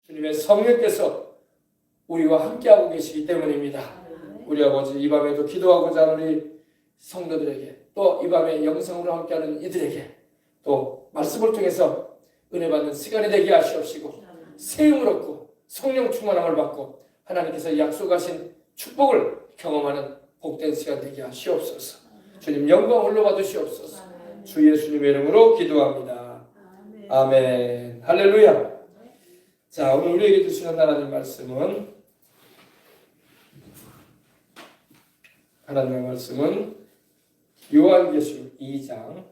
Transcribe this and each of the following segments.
주님의 성령께서 우리와 함께하고 계시기 때문입니다. 우리 아버지, 이 밤에도 기도하고자 하는 우리 성도들에게, 또 이 밤에 영성으로 함께하는 이들에게 또 말씀을 통해서 은혜 받는 시간이 되게 하시옵시고, 세움을 얻고 성령 충만함을 받고 하나님께서 약속하신 축복을 경험하는 복된 시간 되게 하시옵소서. 주님 영광 홀로 받으시옵소서. 주 예수님의 이름으로 기도합니다. 아멘. 할렐루야. 자, 오늘 우리에게 주시는 하나님 말씀은, 하나님의 말씀은 요한계시록 2장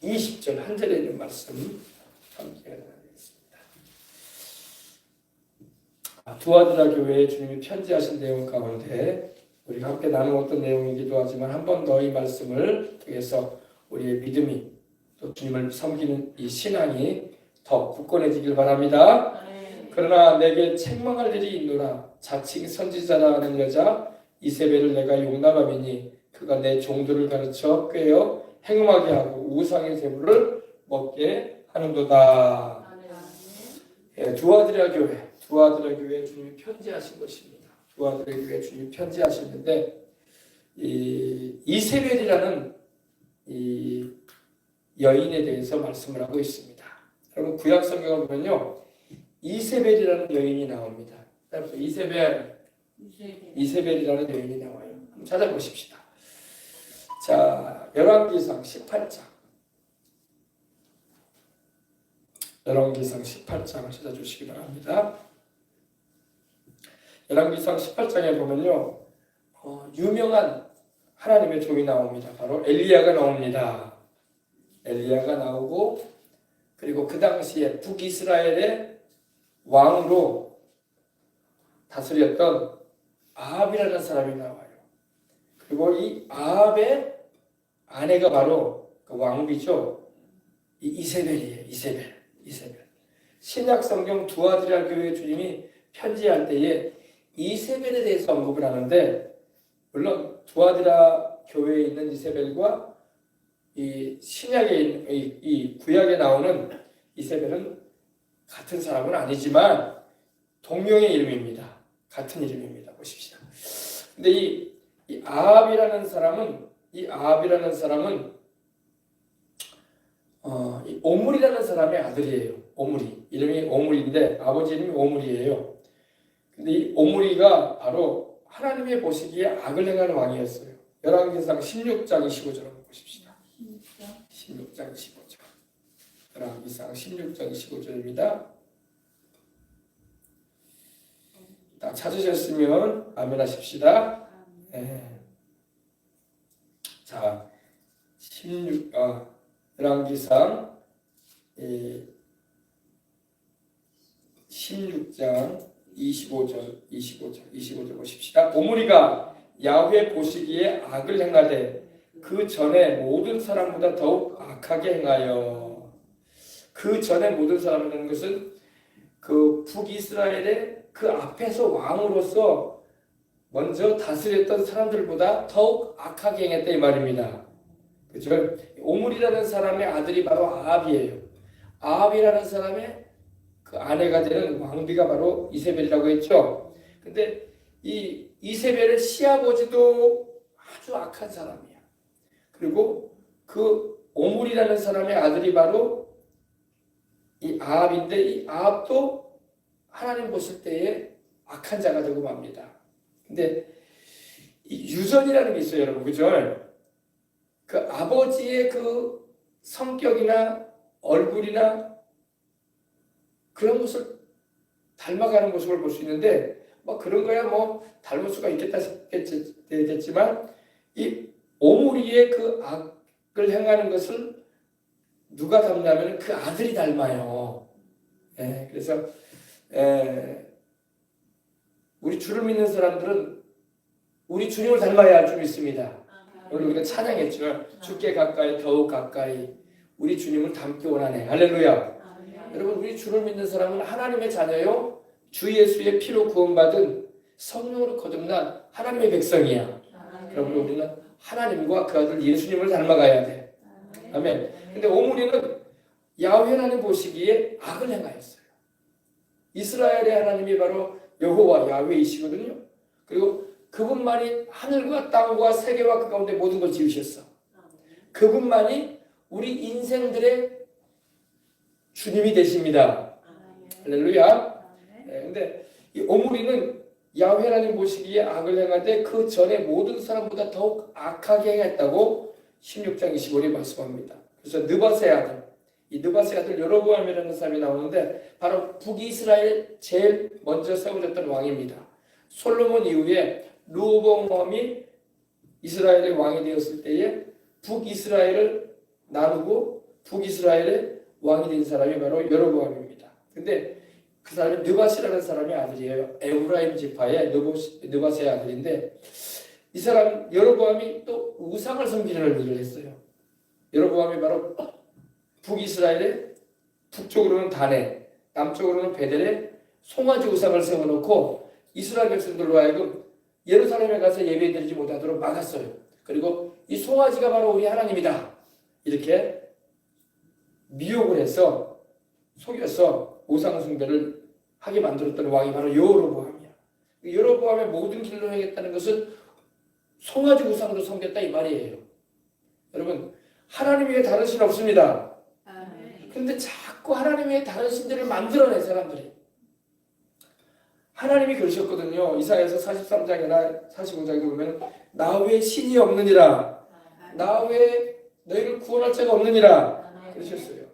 20절 한 절에 있는 말씀 함께 나누겠습니다. 두아디라 교회에 주님이 편지하신 내용 가운데 우리가 함께 나누는 어떤 내용이기도 하지만, 한 번 더 이 말씀을 통해서 우리의 믿음이, 또 주님을 섬기는 이 신앙이 더 굳건해지길 바랍니다. 그러나 내게 책망할 일이 있노라. 자칭 선지자라 하는 여자 이세벨을 내가 용납함이니 그가 내 종들을 가르쳐 꾀어 행음하게 하고 우상의 제물을 먹게 하는도다. 두아디라 교회에 주님이 편지하신 것입니다. 두아디라 교회에 주님이 편지하시는데, 이세벨이라는 이 여인에 대해서 말씀을 하고 있습니다. 여러분, 구약 성경을 보면요, 이세벨이라는 여인이 나옵니다. 이세벨이라는 여인이 나와요. 한번 찾아보십시다. 자, 열왕기상 18장. 열왕기상 18장을 찾아주시기 바랍니다. 열왕기상 18장에 보면요, 유명한 하나님의 종이 나옵니다. 바로 엘리야가 나옵니다. 엘리야가 나오고, 그리고 그 당시에 북이스라엘의 왕으로 다스렸던 아합이라는 사람이 나와요. 그리고 이 아합의 아내가 바로 그 왕비죠. 이세벨이에요. 이세벨. 신약 성경 두아디라 교회 주님이 편지할 때에 이세벨에 대해서 언급을 하는데, 물론 두아디라 교회에 있는 이세벨과 이 신약에 있는 이 구약에 나오는 이세벨은 같은 사람은 아니지만 동명의 이름입니다. 같은 이름입니다. 보십시다. 근데 이 아합이라는 사람은 이 오므리라는 사람의 아들이에요. 오므리. 이름이 오므리인데 아버지 이름이 오므리예요. 근데 이 오므리가 바로 하나님의 보시기에 악을 행하는 왕이었어요. 열왕기상 16장 25절 한번 보십시다. 16장 25절. 열왕기상 16장 25절입니다. 다 찾으셨으면 아멘 하십시다. 네. 자, 열왕기상 16장 25절 보십시다. 오므리가 야훼 보시기에 악을 행하되 그 전에 모든 사람보다 더욱 악하게 행하여. 그 전에 모든 사람이라는 것은 그 북이스라엘의 그 앞에서 왕으로서 먼저 다스렸던 사람들보다 더욱 악하게 행했다 이 말입니다. 그렇죠? 오므리라는 사람의 아들이 바로 아합이에요. 아합이라는 사람의 그 아내가 되는 왕비가 바로 이세벨이라고 했죠. 근데 이 이세벨의 시아버지도 아주 악한 사람이야. 그리고 그 오므리라는 사람의 아들이 바로 이 아합인데, 이 아합도 하나님 보실 때에 악한 자가 되고 맙니다. 근데 이 유전이라는 게 있어요, 여러분. 그죠? 그 아버지의 그 성격이나 얼굴이나 그런 것을 닮아가는 모습을 볼 수 있는데, 뭐 그런 거야 뭐 닮을 수가 있겠다 싶겠지만, 이 오므리의 그 악을 행하는 것을 누가 닮냐면 그 아들이 닮아요. 그래서 우리 주를 믿는 사람들은 우리 주님을 닮아야 할 줄 믿습니다. 오늘 우리가 찬양했지만 주께 가까이 더욱 가까이 우리 주님을 닮기 원하네. 할렐루야. 여러분, 우리 주를 믿는 사람은 하나님의 자녀요, 주 예수의 피로 구원받은 성령으로 거듭난 하나님의 백성이야. 그러므로 우리는 하나님과 그 아들 예수님을 닮아가야 돼. 아멘. 근데 오므리는 야훼 하나님 보시기에 악을 행하였어요. 이스라엘의 하나님이 바로 여호와 야훼이시거든요. 그리고 그분만이 하늘과 땅과 세계와 그 가운데 모든 걸 지으셨어. 그분만이 우리 인생들의 주님이 되십니다. 할렐루야. 근데 이 오므리는 야훼 하나님 보시기에 악을 행하되 그 전에 모든 사람보다 더욱 악하게 행했다고 16장 25절에 말씀합니다. 그래서 느밧의 아들, 이 느밧의 아들 여로보암이라는 사람이 나오는데 바로 북이스라엘 제일 먼저 세워졌던 왕입니다. 솔로몬 이후에 르호보암이 이스라엘의 왕이 되었을 때에 북이스라엘을 나누고 북이스라엘의 왕이 된 사람이 바로 여로보암입니다. 근데 그 사람이 느밧이라는 사람의 아들이에요. 에브라임 지파의 느밧의 아들인데 이 사람 여로보암이 또 우상을 섬기는 일을 했어요. 여로보암이 바로 북이스라엘의 북쪽으로는 다네, 남쪽으로는 베델에 송아지 우상을 세워놓고 이스라엘 백성들로 하여금 예루살렘에 가서 예배드리지 못하도록 막았어요. 그리고 이 송아지가 바로 우리 하나님이다 이렇게 미혹을 해서 속여서 우상 숭배를 하게 만들었던 왕이 바로 여로보암이야. 여로보암의 모든 길로 행했다는 것은 송아지 우상으로 섬겼다 이 말이에요. 여러분 하나님 외에 다른 신 없습니다. 그런데 자꾸 하나님 외에 다른 신들을 만들어내 사람들이. 하나님이 그러셨거든요. 이사야서 43장이나 45장에 보면 나 외에 신이 없느니라. 나 외에 너희를 구원할 자가 없느니라. 그러셨어요.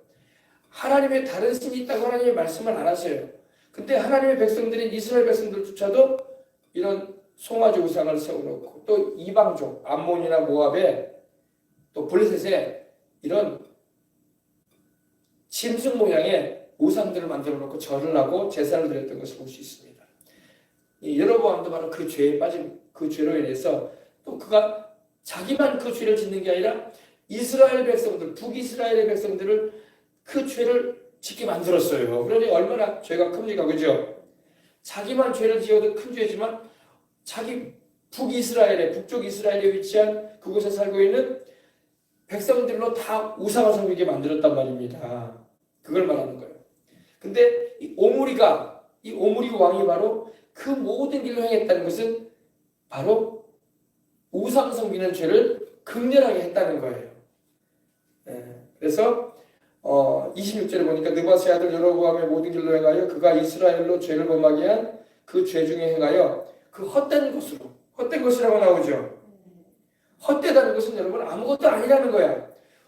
하나님의 다른 신이 있다고 하나님의 말씀을 안 하세요. 근데 하나님의 백성들인 이스라엘 백성들조차도 이런 송아지 우상을 세워놓고 또 이방족 암몬이나 모압에 또 블레셋에 이런 짐승 모양의 우상들을 만들어 놓고 절을 하고 제사를 드렸던 것을 볼 수 있습니다. 이 여로보암도 바로 그 죄에 빠진 그 죄로 인해서 또 그가 자기만 그 죄를 짓는 게 아니라 이스라엘 백성들, 북이스라엘의 백성들을 그 죄를 짓게 만들었어요. 그러니 얼마나 죄가 큽니까? 그죠? 자기만 죄를 지어도 큰 죄지만 자기 북이스라엘에, 북쪽 이스라엘에 위치한 그곳에 살고 있는 백성들로 다 우상을 섬기게 만들었단 말입니다. 그걸 말하는 거예요. 근데 이 오므리 왕이 바로 그 모든 길로 행했다는 것은 바로 우상 섬기는 죄를 극렬하게 했다는 거예요. 그래서 26절에 보니까 느밧의 아들 여로보암의 모든 길로 행하여 그가 이스라엘로 죄를 범하게 한 그 죄 중에 행하여 그 헛된 것이라고 나오죠. 헛되다는 것은 여러분 아무것도 아니라는 거야.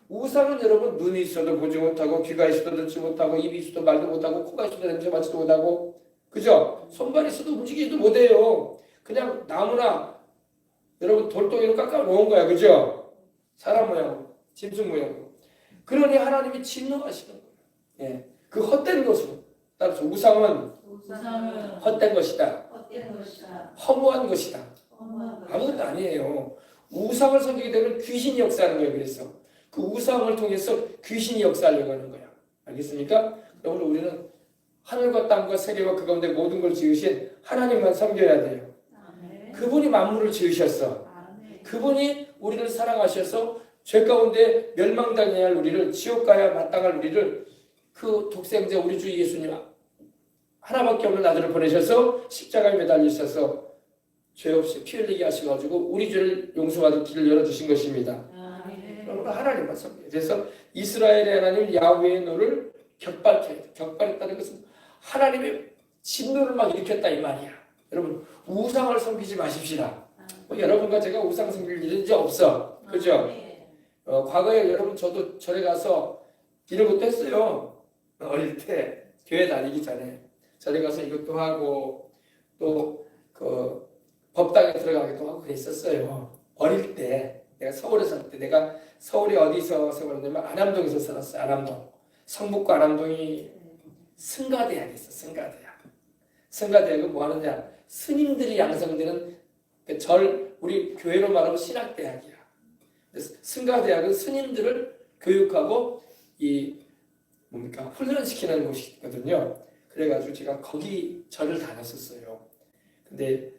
우상은 여러분 눈이 있어도 보지 못하고 귀가 있어도 듣지 못하고 입이 있어도 말도 못하고 코가 있어도 냄새 맡지도 못하고 그죠? 손발이 있어도 움직이지도 못해요. 그냥 나무나 여러분 돌덩이로 깎아 놓은 거야. 그죠? 사람 모양, 짐승 모양으로. 그러니 하나님이 진노하시는 거예요. 예. 그 헛된 것으로. 따라서 우상은 헛된 것이다. 허무한 것이다. 아무것도 아니에요. 우상을 섬기게 되면 귀신이 역사하는 거예요. 그래서 그 우상을 통해서 귀신이 역사하려고 하는 거야. 알겠습니까? 그러므로 우리는 하늘과 땅과 세계와 그 가운데 모든 걸 지으신 하나님만 섬겨야 돼요. 그분이 만물을 지으셨어. 그분이 우리를 사랑하셔서 죄 가운데 멸망당해야 할 우리를, 지옥 가야 마땅할 우리를 그 독생자 우리 주 예수님 하나밖에 없는 아들을 보내셔서 십자가에 매달리셔서 죄 없이 피 흘리게 하셔가지고 우리 죄를 용서받을 길을 열어주신 것입니다. 그러므로 하나님만 섬겨요. 그래서 이스라엘의 하나님 야훼의 노를 격발해야 돼. 격발했다는 것은 하나님의 진노를 막 일으켰다 이 말이야. 여러분 우상을 섬기지 마십시다. 여러분과 제가 우상 섬길 일은 이제 없어. 그죠? 과거에 여러분 저도 절에 가서 이런 것도 했어요. 어릴 때 교회 다니기 전에 절에 가서 이것도 하고 또 그 법당에 들어가기도 하고 그랬었어요. 어릴 때 내가 서울에 살 때 내가 서울에 어디서 생활했냐면 안암동에서 살았어요. 안암동. 성북구 안암동이 승가대학이 있어. 승가대학. 승가대학은 뭐 하느냐? 스님들이 양성되는 우리 교회로 말하면 신학대학이야. 승가대학은 스님들을 교육하고 훈련시키는 곳이거든요. 그래가지고 제가 거기 절을 다녔었어요. 근데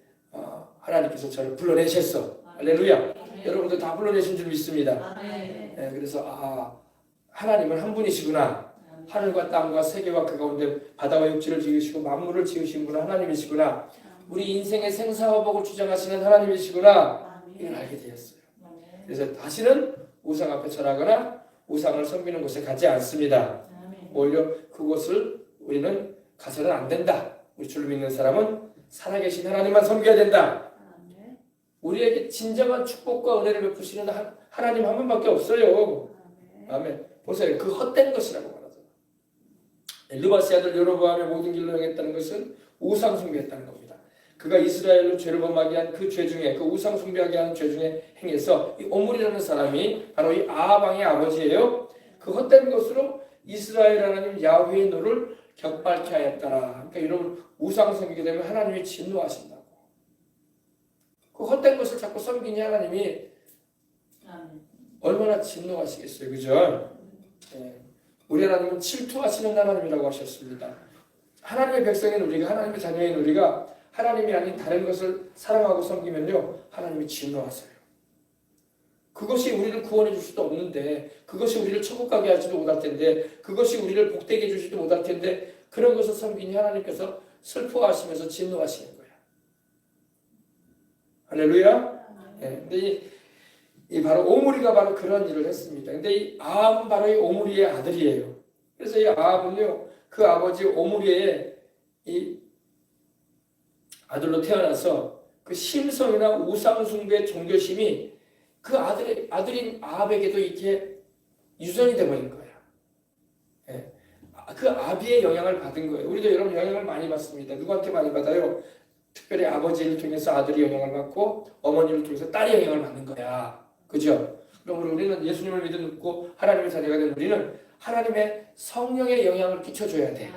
하나님께서 저를 불러내셨어. 할렐루야. 여러분들 다 불러내신 줄 믿습니다. 그래서 하나님은 한 분이시구나. 하늘과 땅과 세계와 그 가운데 바다와 육지를 지으시고 만물을 지으신 분은 하나님이시구나. 우리 인생의 생사와 복을 주장하시는 하나님이시구나. 이걸 알게 되었어요. 그래서 다시는 우상 앞에 절하거나 우상을 섬기는 곳에 가지 않습니다. 오히려 그곳을 우리는 가서는 안 된다. 우리 주를 믿는 사람은 살아계신 하나님만 섬겨야 된다. 우리에게 진정한 축복과 은혜를 베푸시는 하나님 한 분밖에 없어요. 아멘. 보세요. 그 헛된 것이라고 말하죠. 느바세 아들 여로보암의 모든 길로 행했다는 것은 우상 숭배했다는 겁니다. 그가 이스라엘로 죄를 범하게 한 그 죄 중에, 그 우상 숭배하게 하는 죄 중에 행해서 이 오므리라는 사람이 바로 이 아합 왕의 아버지예요. 그 헛된 것으로 이스라엘 하나님 야훼의 노를 격발케 하였더라. 그러니까 여러분 우상 섬기게 되면 하나님이 진노하신다고. 그 헛된 것을 자꾸 섬기니 하나님이 얼마나 진노하시겠어요, 그죠? 네. 우리 하나님은 질투하시는 하나님이라고 하셨습니다. 하나님의 백성인 우리가, 하나님의 자녀인 우리가 하나님이 아닌 다른 것을 사랑하고 섬기면요, 하나님이 진노하세요. 그것이 우리를 구원해 줄 수도 없는데, 그것이 우리를 천국 가게 하지도 못할 텐데, 그것이 우리를 복되게 해 주지도 못할 텐데, 그런 것을 섬기니 하나님께서 슬퍼하시면서 진노하시는 거예요. 할렐루야. 네, 근데 이 바로 오므리가 바로 그런 일을 했습니다. 근데 이 아합은 바로 이 오므리의 아들이에요. 그래서 이 아합은요, 그 아버지 오므리의 이 아들로 태어나서 그 심성이나 우상숭배 종교심이 그 아들인 아합에게도 이렇게 유전이 되어버린 거예요. 예. 그 아비의 영향을 받은 거예요. 우리도 여러분 영향을 많이 받습니다. 누구한테 많이 받아요? 특별히 아버지를 통해서 아들이 영향을 받고 어머니를 통해서 딸이 영향을 받는 거야. 그죠? 그럼 우리는 예수님을 믿고 하나님의 자녀가 된 우리는 하나님의 성령의 영향을 끼쳐줘야 돼.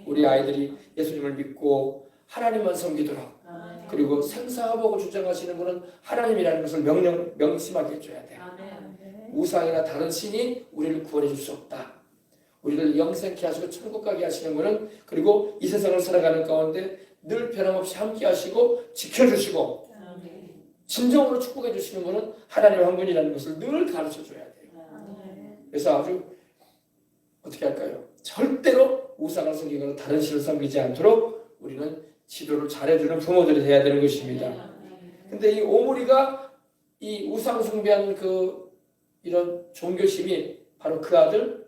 우리 아이들이 예수님을 믿고 하나님만 섬기도록. 그리고 생사와 복을 주장하시는 분은 하나님이라는 것을 명심하게 해줘야 돼. 우상이나 다른 신이 우리를 구원해 줄 수 없다. 우리를 영생케 하시고 천국 가게 하시는 분은, 그리고 이 세상을 살아가는 가운데 늘 변함없이 함께 하시고 지켜주시고 진정으로 축복해 주시는 분은 하나님 한 분이라는 것을 늘 가르쳐 줘야 돼요. 그래서 아주 어떻게 할까요? 절대로 우상을 섬기거나 다른 신을 섬기지 않도록 우리는 지도를 잘해주는 부모들이 돼야 되는 것입니다. 근데 이 오므리가 이 우상 숭배한 이런 종교심이 바로 그 아들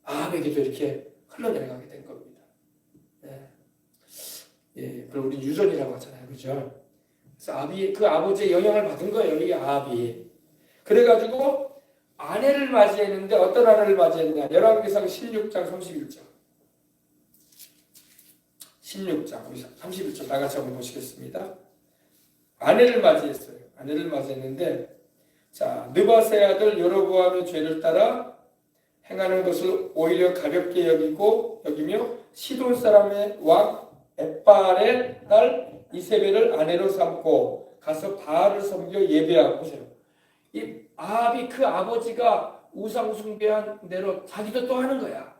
아합에게도 이렇게 흘러내려가게 된 겁니다. 네. 예, 그럼 우리 유전이라고 하잖아요, 그죠? 그래서 그 아버지의 영향을 받은 거예요, 이 아합이. 그래가지고 아내를 맞이했는데 어떤 아내를 맞이했냐? 열왕기상 16장 31절. 16장 31절 다 같이 한번 보시겠습니다. 아내를 맞이했어요. 아내를 맞이했는데, 자, 느바세 아들 여로보암의 죄를 따라 행하는 것을 오히려 가볍게 여기며 시돈 사람의 왕 엣바알의 딸 이세벨을 아내로 삼고 가서 바알을 섬겨 예배하고. 보세요. 이 아합이 그 아버지가 우상 숭배한 대로 자기도 또 하는 거야.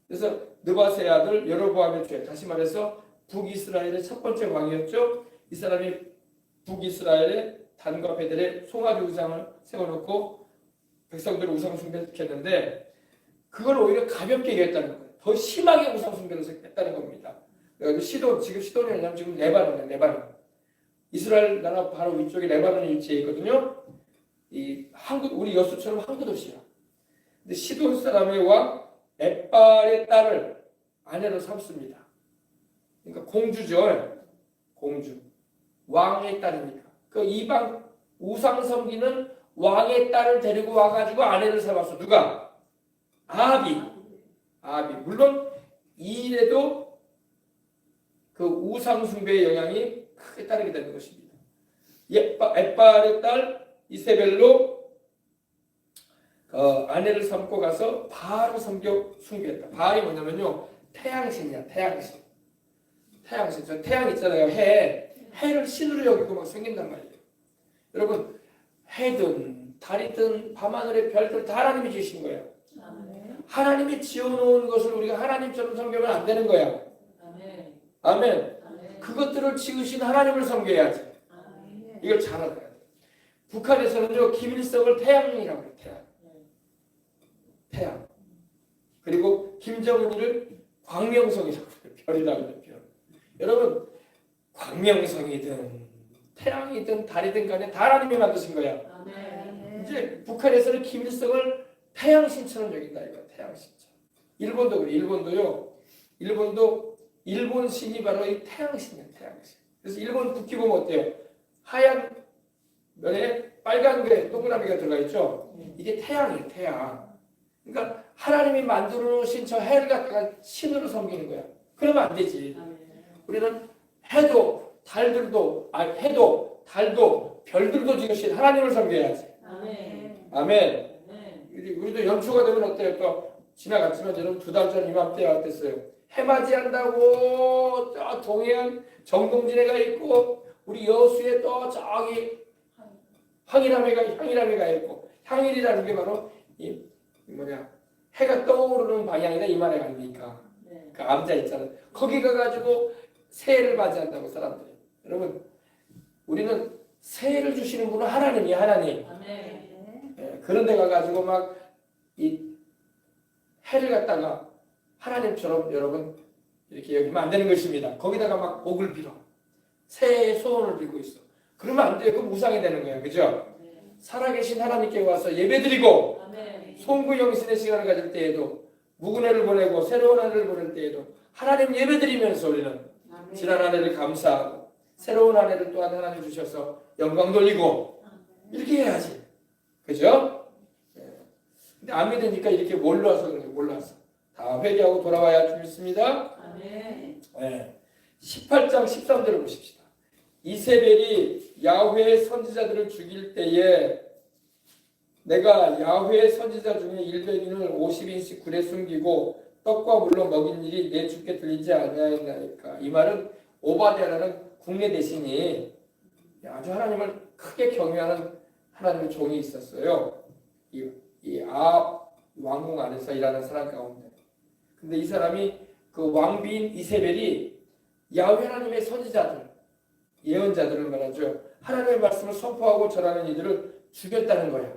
그래서 느바세 아들 여로보암의 죄, 다시 말해서 북이스라엘의 첫 번째 왕이었죠. 이 사람이 북이스라엘의 단과 베델에 송아지 우상을 세워놓고 백성들을 우상 숭배했는데, 그걸 오히려 가볍게 얘기했다는 거예요. 더 심하게 우상 숭배를 했다는 겁니다. 지금 시돈이 아니라 지금 레바논이에요. 레바논. 이스라엘 나라 바로 위쪽에 레바논이 위치해 있거든요. 우리 여수처럼 항구 도시야. 근데 시돈 사람의 왕 엣바알의 딸을 아내로 삼습니다. 그러니까 공주죠. 공주. 왕의 딸이니까. 그 이방 우상 섬기는 왕의 딸을 데리고 와가지고 아내를 삼았어. 누가? 아합이. 물론 이 일에도 그 우상 숭배의 영향이 크게 따르게 되는 것입니다. 엣바알의 딸 이세벨로 아내를 삼고 가서 바알을 숭배했다. 바알이 뭐냐면요, 태양신이야. 태양신. 저 태양 있잖아요. 해를 신으로 여기고 막 생긴단 말이에요. 여러분, 해든 달이든 밤하늘의 별들 다 하나님이 지으신 거예요. 하나님이 지어놓은 것을 우리가 하나님처럼 섬기면 안 되는 거야. 아멘. 그것들을 지으신 하나님을 섬겨야지. 이걸 잘 알아야 돼. 북한에서는요, 김일성을 태양이라고 해요. 태양. 김정은이를 광명성이라고 그래요. 별이라고 그래요. 별. 여러분 광명성이든 태양이든 달이든 간에 다 하나님이 만드신 거야. 이제 북한에서는 김일성을 태양신처럼 여긴다 이거. 태양신처럼. 일본도 그래. 일본도 일본 신이 바로 이 태양신이에요. 태양신. 그래서 일본 국기 보면 어때요? 하얀 면에 빨간 게 동그라미가 들어가 있죠. 이게 태양이에요. 태양. 그러니까 하나님이 만들어 놓으신 저 해를 갖다가 신으로 섬기는 거야. 그러면 안 되지. 우리는 해도 달도 별들도 지으신 하나님을 섬겨야지. 아멘. 우리도 연초가 되면 어때요? 또 지나갔지만 저는 2달 전 이맘때가 어땠어요? 해맞이한다고 저 동해안 정동진해가 있고 우리 여수에 또 저기 향일함에가 있고 향일이라는 게 바로 이 해가 떠오르는 방향이다 이 말이 아닙니까? 그 암자 있잖아요. 거기 가가지고 새해를 맞이한다고 사람들이. 여러분 우리는 새해를 주시는 분은 하나님이야. 하나님. 예, 그런 데 가가지고 막 이 해를 갖다가 하나님처럼 여러분 이렇게 여기면 안 되는 것입니다. 거기다가 막 복을 빌어. 새해의 소원을 빌고 있어. 그러면 안 돼요. 그럼 우상이 되는 거예요. 그죠? 살아계신 하나님께 와서 예배드리고 송구 영신의 시간을 가질 때에도 묵은 해를 보내고 새로운 해를 보낼 때에도 하나님 예배드리면서 우리는 지난 한 해를 감사하고 새로운 한 해를 또한 하나님 주셔서 영광 돌리고 이렇게 해야지. 그죠? 근데 안 믿으니까 이렇게 몰라서 그래요. 몰라서. 다 회개하고 돌아와야 줄 믿습니다. 아멘. 네. 18장 13절을 보십시다. 이세벨이 야훼의 선지자들을 죽일 때에 내가 야훼의 선지자 중에 100인을 50인씩 굴에 숨기고 떡과 물로 먹인 일이 내 주께 들리지 아니하였나이까. 이 말은 오바댜라는 국내 대신이 아주 하나님을 크게 경외하는 하나님의 종이 있었어요. 이 아합 왕궁 안에서 일하는 사람 가운데. 근데 이 사람이 그 왕비인 이세벨이 야훼 하나님의 선지자들, 예언자들을 말하죠. 하나님의 말씀을 선포하고 전하는 이들을 죽였다는 거야.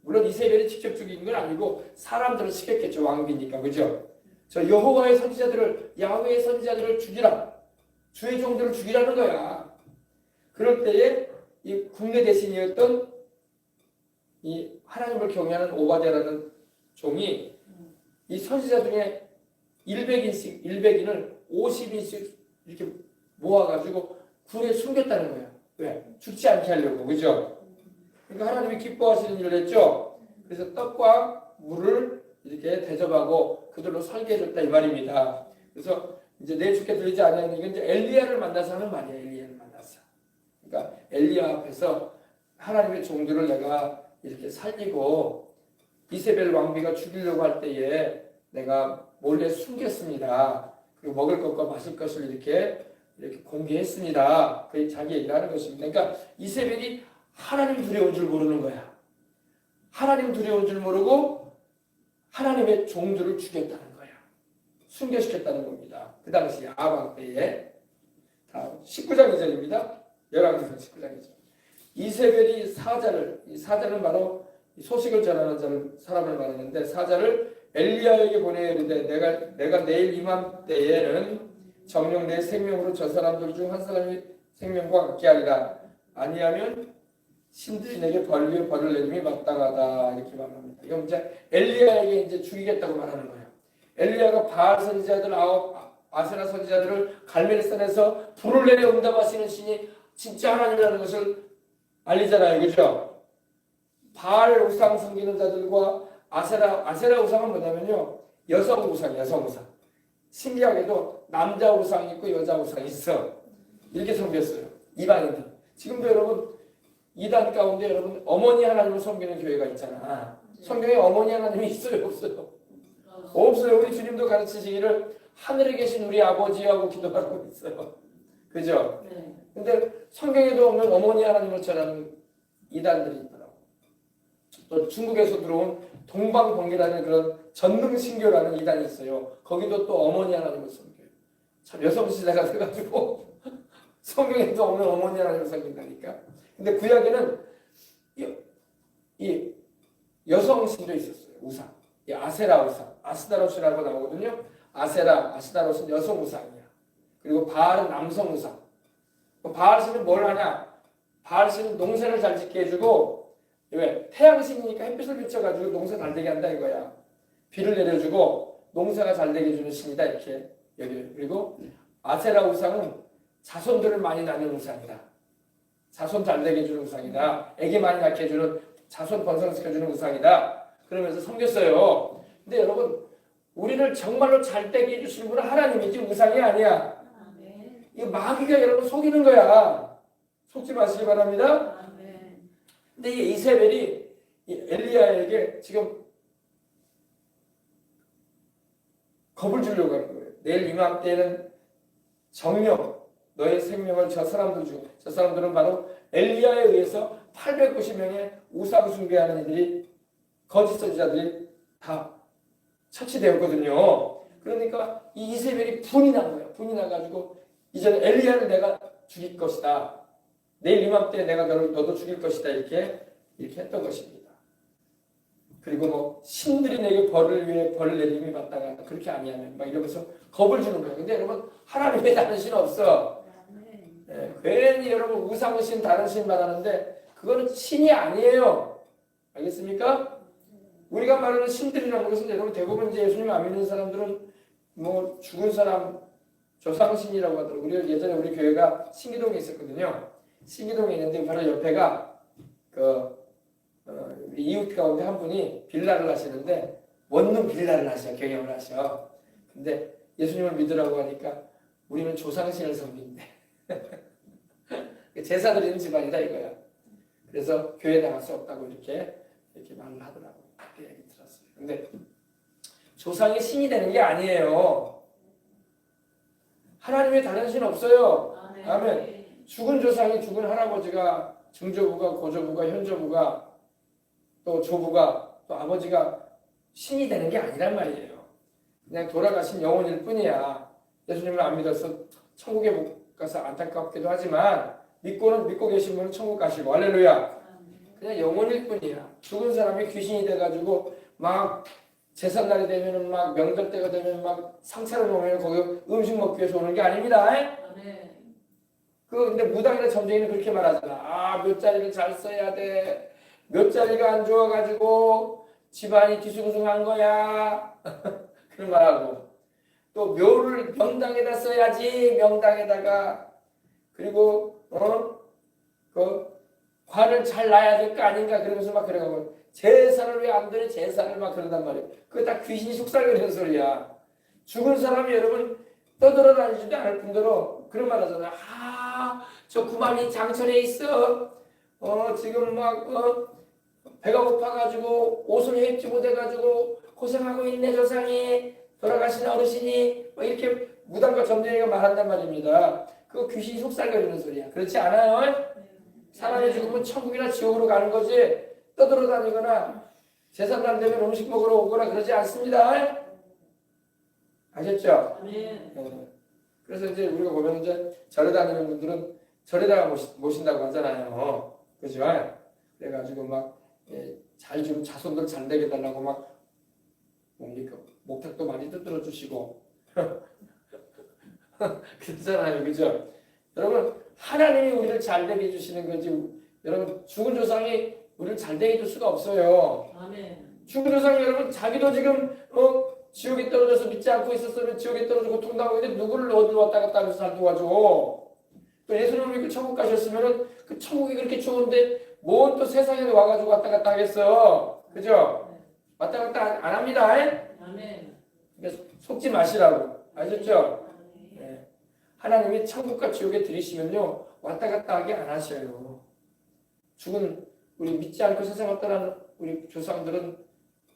물론 이세벨이 직접 죽인 건 아니고 사람들을 시켰겠죠. 왕비니까. 그죠? 저 여호와의 선지자들을, 야훼의 선지자들을 죽이라. 주의 종들을 죽이라는 거야. 그럴 때에 이 국내 대신이었던 이 하나님을 경외하는 오바댜라는 종이 이 선지자 중에 100인을 50인씩 이렇게 모아가지고 굴에 숨겼다는 거야. 왜? 죽지 않게 하려고. 그죠? 그러니까 하나님이 기뻐하시는 일을 했죠. 그래서 떡과 물을 이렇게 대접하고 그들로 설계해줬다 이 말입니다. 그래서 이제 내 주께 들리지 않는 이건 이제 엘리야를 만나서 하는 말이야. 엘리야를 만나서. 그러니까 엘리야 앞에서 하나님의 종들을 내가 이렇게 살리고 이세벨 왕비가 죽이려고 할 때에 내가 몰래 숨겼습니다. 그리고 먹을 것과 마실 것을 이렇게 공개했습니다. 그게 자기 얘기를 하는 것입니다. 그러니까 이세벨이 하나님 두려운 줄 모르는 거야. 하나님 두려운 줄 모르고 하나님의 종들을 죽였다는 거야. 순교시켰다는 겁니다. 그 당시 아방 때에. 다음 19장 2절입니다. 열왕기상 19장 2절. 이세벨이 이 사자는 바로 소식을 전하는 사람을 말하는데 사자를 엘리야에게 보내야 되는데 내가 내일 이맘때에는 정녕 내 생명으로 저 사람들 중 한 사람의 생명과 같게 하리라. 아니하면 신들이 내게 벌 위에 벌을 내림이 마땅하다. 이렇게 말합니다. 이건 이제 엘리야에게 이제 죽이겠다고 말하는 거예요. 엘리야가 바알 선지자들 아세라 선지자들을 갈멜산에서 불을 내려 응답하시는 신이 진짜 하나님이라는 것을 알리잖아요. 그렇죠? 바알 우상 섬기는 자들과 아세라 우상은 뭐냐면요. 여성 우상. 신기하게도 남자 우상이 있고 여자 우상이 있어. 이렇게 섬겼어요. 이방인들. 지금도 여러분 이단 가운데 여러분 어머니 하나님을 섬기는 교회가 있잖아. 성경에 어머니 하나님이 있어요? 없어요? 없어요. 우리 주님도 가르치시기를 하늘에 계신 우리 아버지하고 기도하라고 했어요. 그죠? 근데 성경에도 없는 어머니 하나님을 전하는 이단들이 있더라고. 또 중국에서 들어온 동방번개라는 그런 전능신교라는 이단이 있어요. 거기도 또 어머니 하나님을 섬겨요. 참 여성시대가 돼가지고 성경에도 없는 어머니 하나님을 섬긴다니까. 근데 구약에는 이 여성신도 있었어요. 우상. 이 아세라 우상, 아스타롯이라고 나오거든요. 아세라, 아스타롯은 여성 우상이야. 그리고 바알은 남성 우상. 바알 신은 뭘 하냐? 바알 신은 농사를 잘 짓게 해주고, 왜? 태양신이니까 햇빛을 비춰가지고 농사 잘 되게 한다 이거야. 비를 내려주고 농사가 잘 되게 해주는 신이다 이렇게 여기. 그리고 아세라 우상은 자손들을 많이 낳는 우상이다. 자손 잘 되게 해주는 우상이다. 애기 많이 낳게 해주는, 자손 번성시켜주는 우상이다. 그러면서 섬겼어요. 근데 여러분, 우리를 정말로 잘 되게 해주시는 분은 하나님이지 우상이 아니야. 이 마귀가 여러분 속이는 거야. 속지 마시기 바랍니다. 근데 이 이세벨이 엘리야에게 지금 겁을 주려고 하는 거예요. 내일 이맘때는 정령, 너의 생명을 저 사람들 주고, 저 사람들은 바로 엘리야에 의해서 890명의 우상 숭배하는 이들이, 거짓 선지자들이 다 처치되었거든요. 그러니까 이 이세벨이 분이 난 거예요. 분이 나가지고 이제는 엘리야를 내가 죽일 것이다. 내일 이맘때 내가 너도 죽일 것이다. 이렇게 했던 것입니다. 그리고 뭐 신들이 내게 벌을 위해 벌을 내림이 받다가 그렇게 아니하면 막 이러면서 겁을 주는 거예요. 근데 여러분, 하나님의 다른 신 없어. 네, 괜히 여러분 우상신 다른 신만 하는데 그거는 신이 아니에요. 알겠습니까? 우리가 말하는 신들이라는 것은 여러분 대부분 이제 예수님 안 믿는 사람들은 뭐 죽은 사람 조상신이라고 하더라고요. 우리 예전에 우리 교회가 신기동에 있었거든요. 신기동에 있는데 바로 옆에가 이웃 가운데 한 분이 빌라를 하시는데 원룸 빌라를 하셔, 경영을 하셔. 근데 예수님을 믿으라고 하니까 우리는 조상신을 섬긴대. 제사 드리는 집안이다 이거야. 그래서 교회 나갈 수 없다고 이렇게 말을 하더라고요. 그 얘기 들었어요. 근데 조상이 신이 되는 게 아니에요. 하나님의 다른 신 없어요. 아멘. 죽은 조상이, 죽은 할아버지가, 증조부가, 고조부가, 현조부가, 또 조부가, 또 아버지가 신이 되는 게 아니란 말이에요. 그냥 돌아가신 영혼일 뿐이야. 예수님을 안 믿어서 천국에 못 가서 안타깝기도 하지만 믿고 계신 분은 천국 가시고, 할렐루야. 그냥 영혼일 뿐이야. 죽은 사람이 귀신이 돼가지고 막 제삿날이 되면은 막 명절 때가 되면 막 상차를 놓으면 거기 음식 먹기 위해서 오는 게 아닙니다. 근데 무당이나 점쟁이는 그렇게 말하잖아. 아, 몇 자리를 잘 써야 돼. 몇 자리가 안 좋아가지고 집안이 뒤숭숭한 거야. 그런 말하고. 또 묘를 명당에다 써야지. 명당에다가. 그리고 관을 잘 놔야 될 거 아닌가 그러면서 막 그래가고 제사를 왜 안 드려? 제사를 막 그런단 말이에요. 그거 다 귀신이 속삭이는 소리야. 죽은 사람이 여러분 떠돌아다니지도 않을 뿐더러 그런 말 하잖아요. 아, 저 구만이 장천에 있어. 지금 막 배가 고파가지고 옷을 입지 못해가지고 고생하고 있네 조상이, 돌아가신 어르신이. 뭐 이렇게 무당과 점쟁이가 말한단 말입니다. 그거 귀신이 속삭여주는 소리야. 그렇지 않아요? 사람이 죽으면 천국이나 지옥으로 가는 거지 떠돌아다니거나 제삿날 되면 음식 먹으러 오거나 그러지 않습니다. 아셨죠? 그래서 이제 우리가 보면 이제 절에 다니는 분들은 절에다가 모신다고 하잖아요. 그죠? 그래가지고 막 잘 좀 자손들 잘 되게 달라고 막 뭡니까 목탁도 많이 뜯들어 주시고 그러잖아요. 그죠? 여러분, 하나님이 우리를 잘 되게 해주시는 거지, 여러분, 죽은 조상이 우리를 잘 되게 해줄 수가 없어요. 아멘. 죽은 조상이 여러분, 자기도 지금 지옥에 떨어져서 믿지 않고 있었으면 지옥에 떨어져 고통당하고 있는데 누구를 어디로 왔다 갔다 하면서 잘 도와줘. 또 예수님을 믿고 천국 가셨으면은 그 천국이 그렇게 좋은데 뭔 또 세상에 와가지고 왔다 갔다 하겠어. 그죠? 왔다 갔다 안 합니다. 아멘. 그러니까 속지 마시라고. 아셨죠? 하나님이 천국과 지옥에 들이시면요 왔다 갔다 하게 안 하셔요. 죽은 우리 믿지 않고 세상을 떠난 우리 조상들은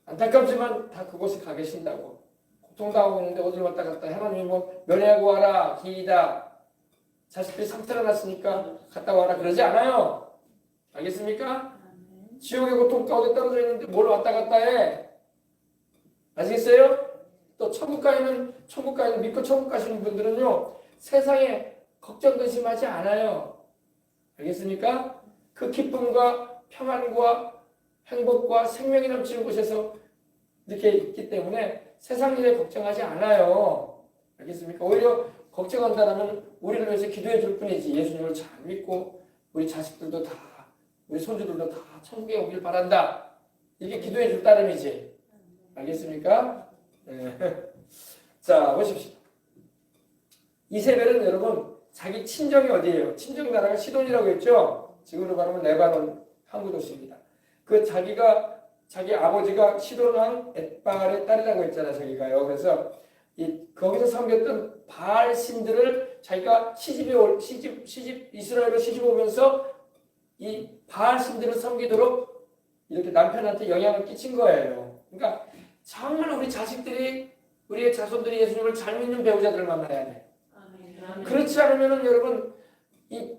안타깝지만 다 그곳에 가 계신다고. 고통당하고 있는데 어딜 왔다 갔다 해. 하나님이 뭐 면회하고 와라 기이다, 자식들이 상처가 났으니까 갔다 와라 그러지 않아요. 알겠습니까? 지옥의 고통 가운데 떨어져 있는데 뭘 왔다 갔다 해. 아시겠어요? 또 천국 가는 믿고 천국 가시는 분들은요 세상에 걱정 근심하지 않아요. 알겠습니까? 그 기쁨과 평안과 행복과 생명이 넘치는 곳에서 이렇게 있기 때문에 세상 일에 걱정하지 않아요. 알겠습니까? 오히려 걱정한다면 우리를 위해서 기도해 줄 뿐이지 예수님을 잘 믿고 우리 자식들도 다 우리 손주들도 다 천국에 오길 바란다. 이게 기도해 줄 따름이지. 알겠습니까? 네. 자, 보십시오. 이세벨은 여러분 자기 친정이 어디예요? 친정 나라가 시돈이라고 했죠? 지금으로 말하면 레바논 항구 도시입니다. 그 자기 아버지가 시돈 왕 엣발의 딸이라고 했잖아요. 자기가요. 그래서 거기서 섬겼던 바알 신들을 자기가 이스라엘로 시집 오면서 이 바알 신들을 섬기도록 이렇게 남편한테 영향을 끼친 거예요. 그러니까 정말 우리 자식들이 우리의 자손들이 예수님을 잘 믿는 배우자들을 만나야 돼. 그렇지 않으면 여러분 이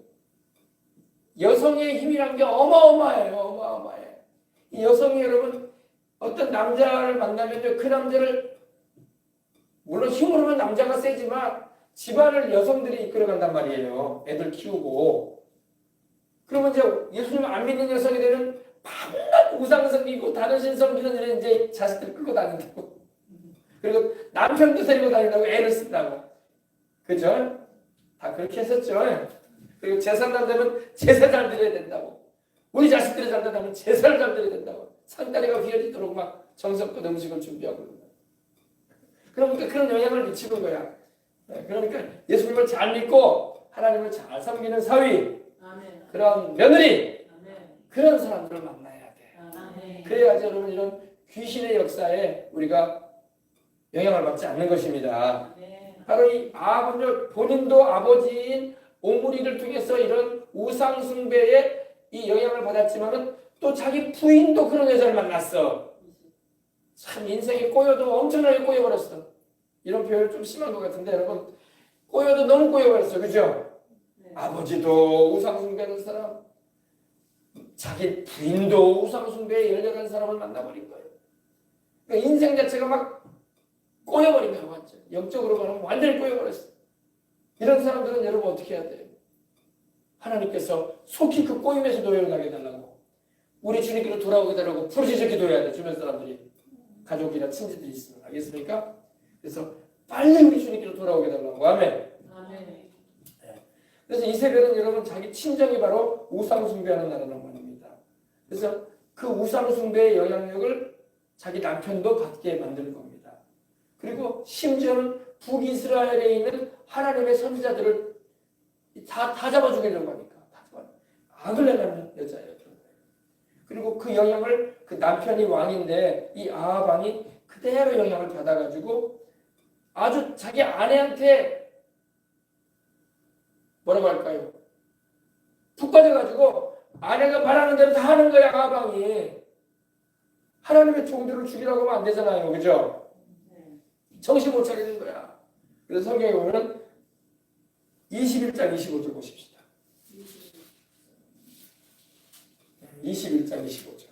여성의 힘이란 게 어마어마해요. 어마어마해. 이 여성이 여러분 어떤 남자를 만나면요 그 남자를 물론 힘으로는 남자가 세지만 집안을 여성들이 이끌어간단 말이에요. 애들 키우고. 그러면 이제 예수님 안 믿는 여성이 되면 밤낮 우상 섬기고 다른 신 섬기는 일에 이제 자식들 끌고 다닌다고. 그리고 남편도 데리고 다닌다고 애를 쓴다고. 그죠? 다 그렇게 했었죠. 그리고 제사 날 되면 제사 잘 드려야 된다고. 우리 자식들이 잘 된다면 제사를 잘 드려야 된다고. 상다리가 휘어지도록 막 정성껏 음식을 준비하고. 그러니까 그런 영향을 미치는 거야. 그러니까 예수님을 잘 믿고 하나님을 잘 섬기는 사위, 아멘. 그런 며느리, 아멘. 그런 사람들을 만나야 돼. 아멘. 그래야지 여러분 이런 귀신의 역사에 우리가 영향을 받지 않는 것입니다. 아멘. 바로 이 아버지 본인도 아버지인 오므리를 통해서 이런 우상 숭배에 이 영향을 받았지만은 또 자기 부인도 그런 여자를 만났어. 참 인생이 꼬여도 엄청나게 꼬여버렸어. 이런 표현 좀 심한 것 같은데 여러분 꼬여도 너무 꼬여버렸어. 그죠? 네. 아버지도 우상숭배하는 사람 자기 부인도 우상숭배에 열렬한 사람을 만나버린 거예요. 그러니까 인생 자체가 막 꼬여버린 거예요. 완전. 영적으로 말하면 완전히 꼬여버렸어. 이런 사람들은 여러분 어떻게 해야 돼요? 하나님께서 속히 그 꼬임에서 노예하게 해달라고 우리 주님께로 돌아오게 달라고 부르짖어 기도해야 돼. 주변 사람들이 가족이나 친지들이 있으면. 알겠습니까? 그래서 빨리 우리 주님께로 돌아오게 달라고. 아멘. 아멘. 네. 그래서 이세벨은 여러분 자기 친정이 바로 우상숭배하는 나라란 말입니다. 그래서 그 우상숭배의 영향력을 자기 남편도 받게 만드는 겁니다. 그리고 심지어는 북이스라엘에 있는 하나님의 선지자들을 다 잡아 죽이려고 하니까. 악을 내는 여자예요. 그리고 그 영향을 그 남편이 왕인데 이 아합 왕이 그대로 영향을 받아가지고 아주 자기 아내한테 뭐라고 할까요? 푹 빠져가지고 아내가 말하는 대로 다 하는 거야. 아합 왕이. 하나님의 종들을 죽이라고 하면 안 되잖아요. 그죠? 정신 못 차리는 거야. 그래서 성경에 보면 21장 25절 보십시다. 21장 25절.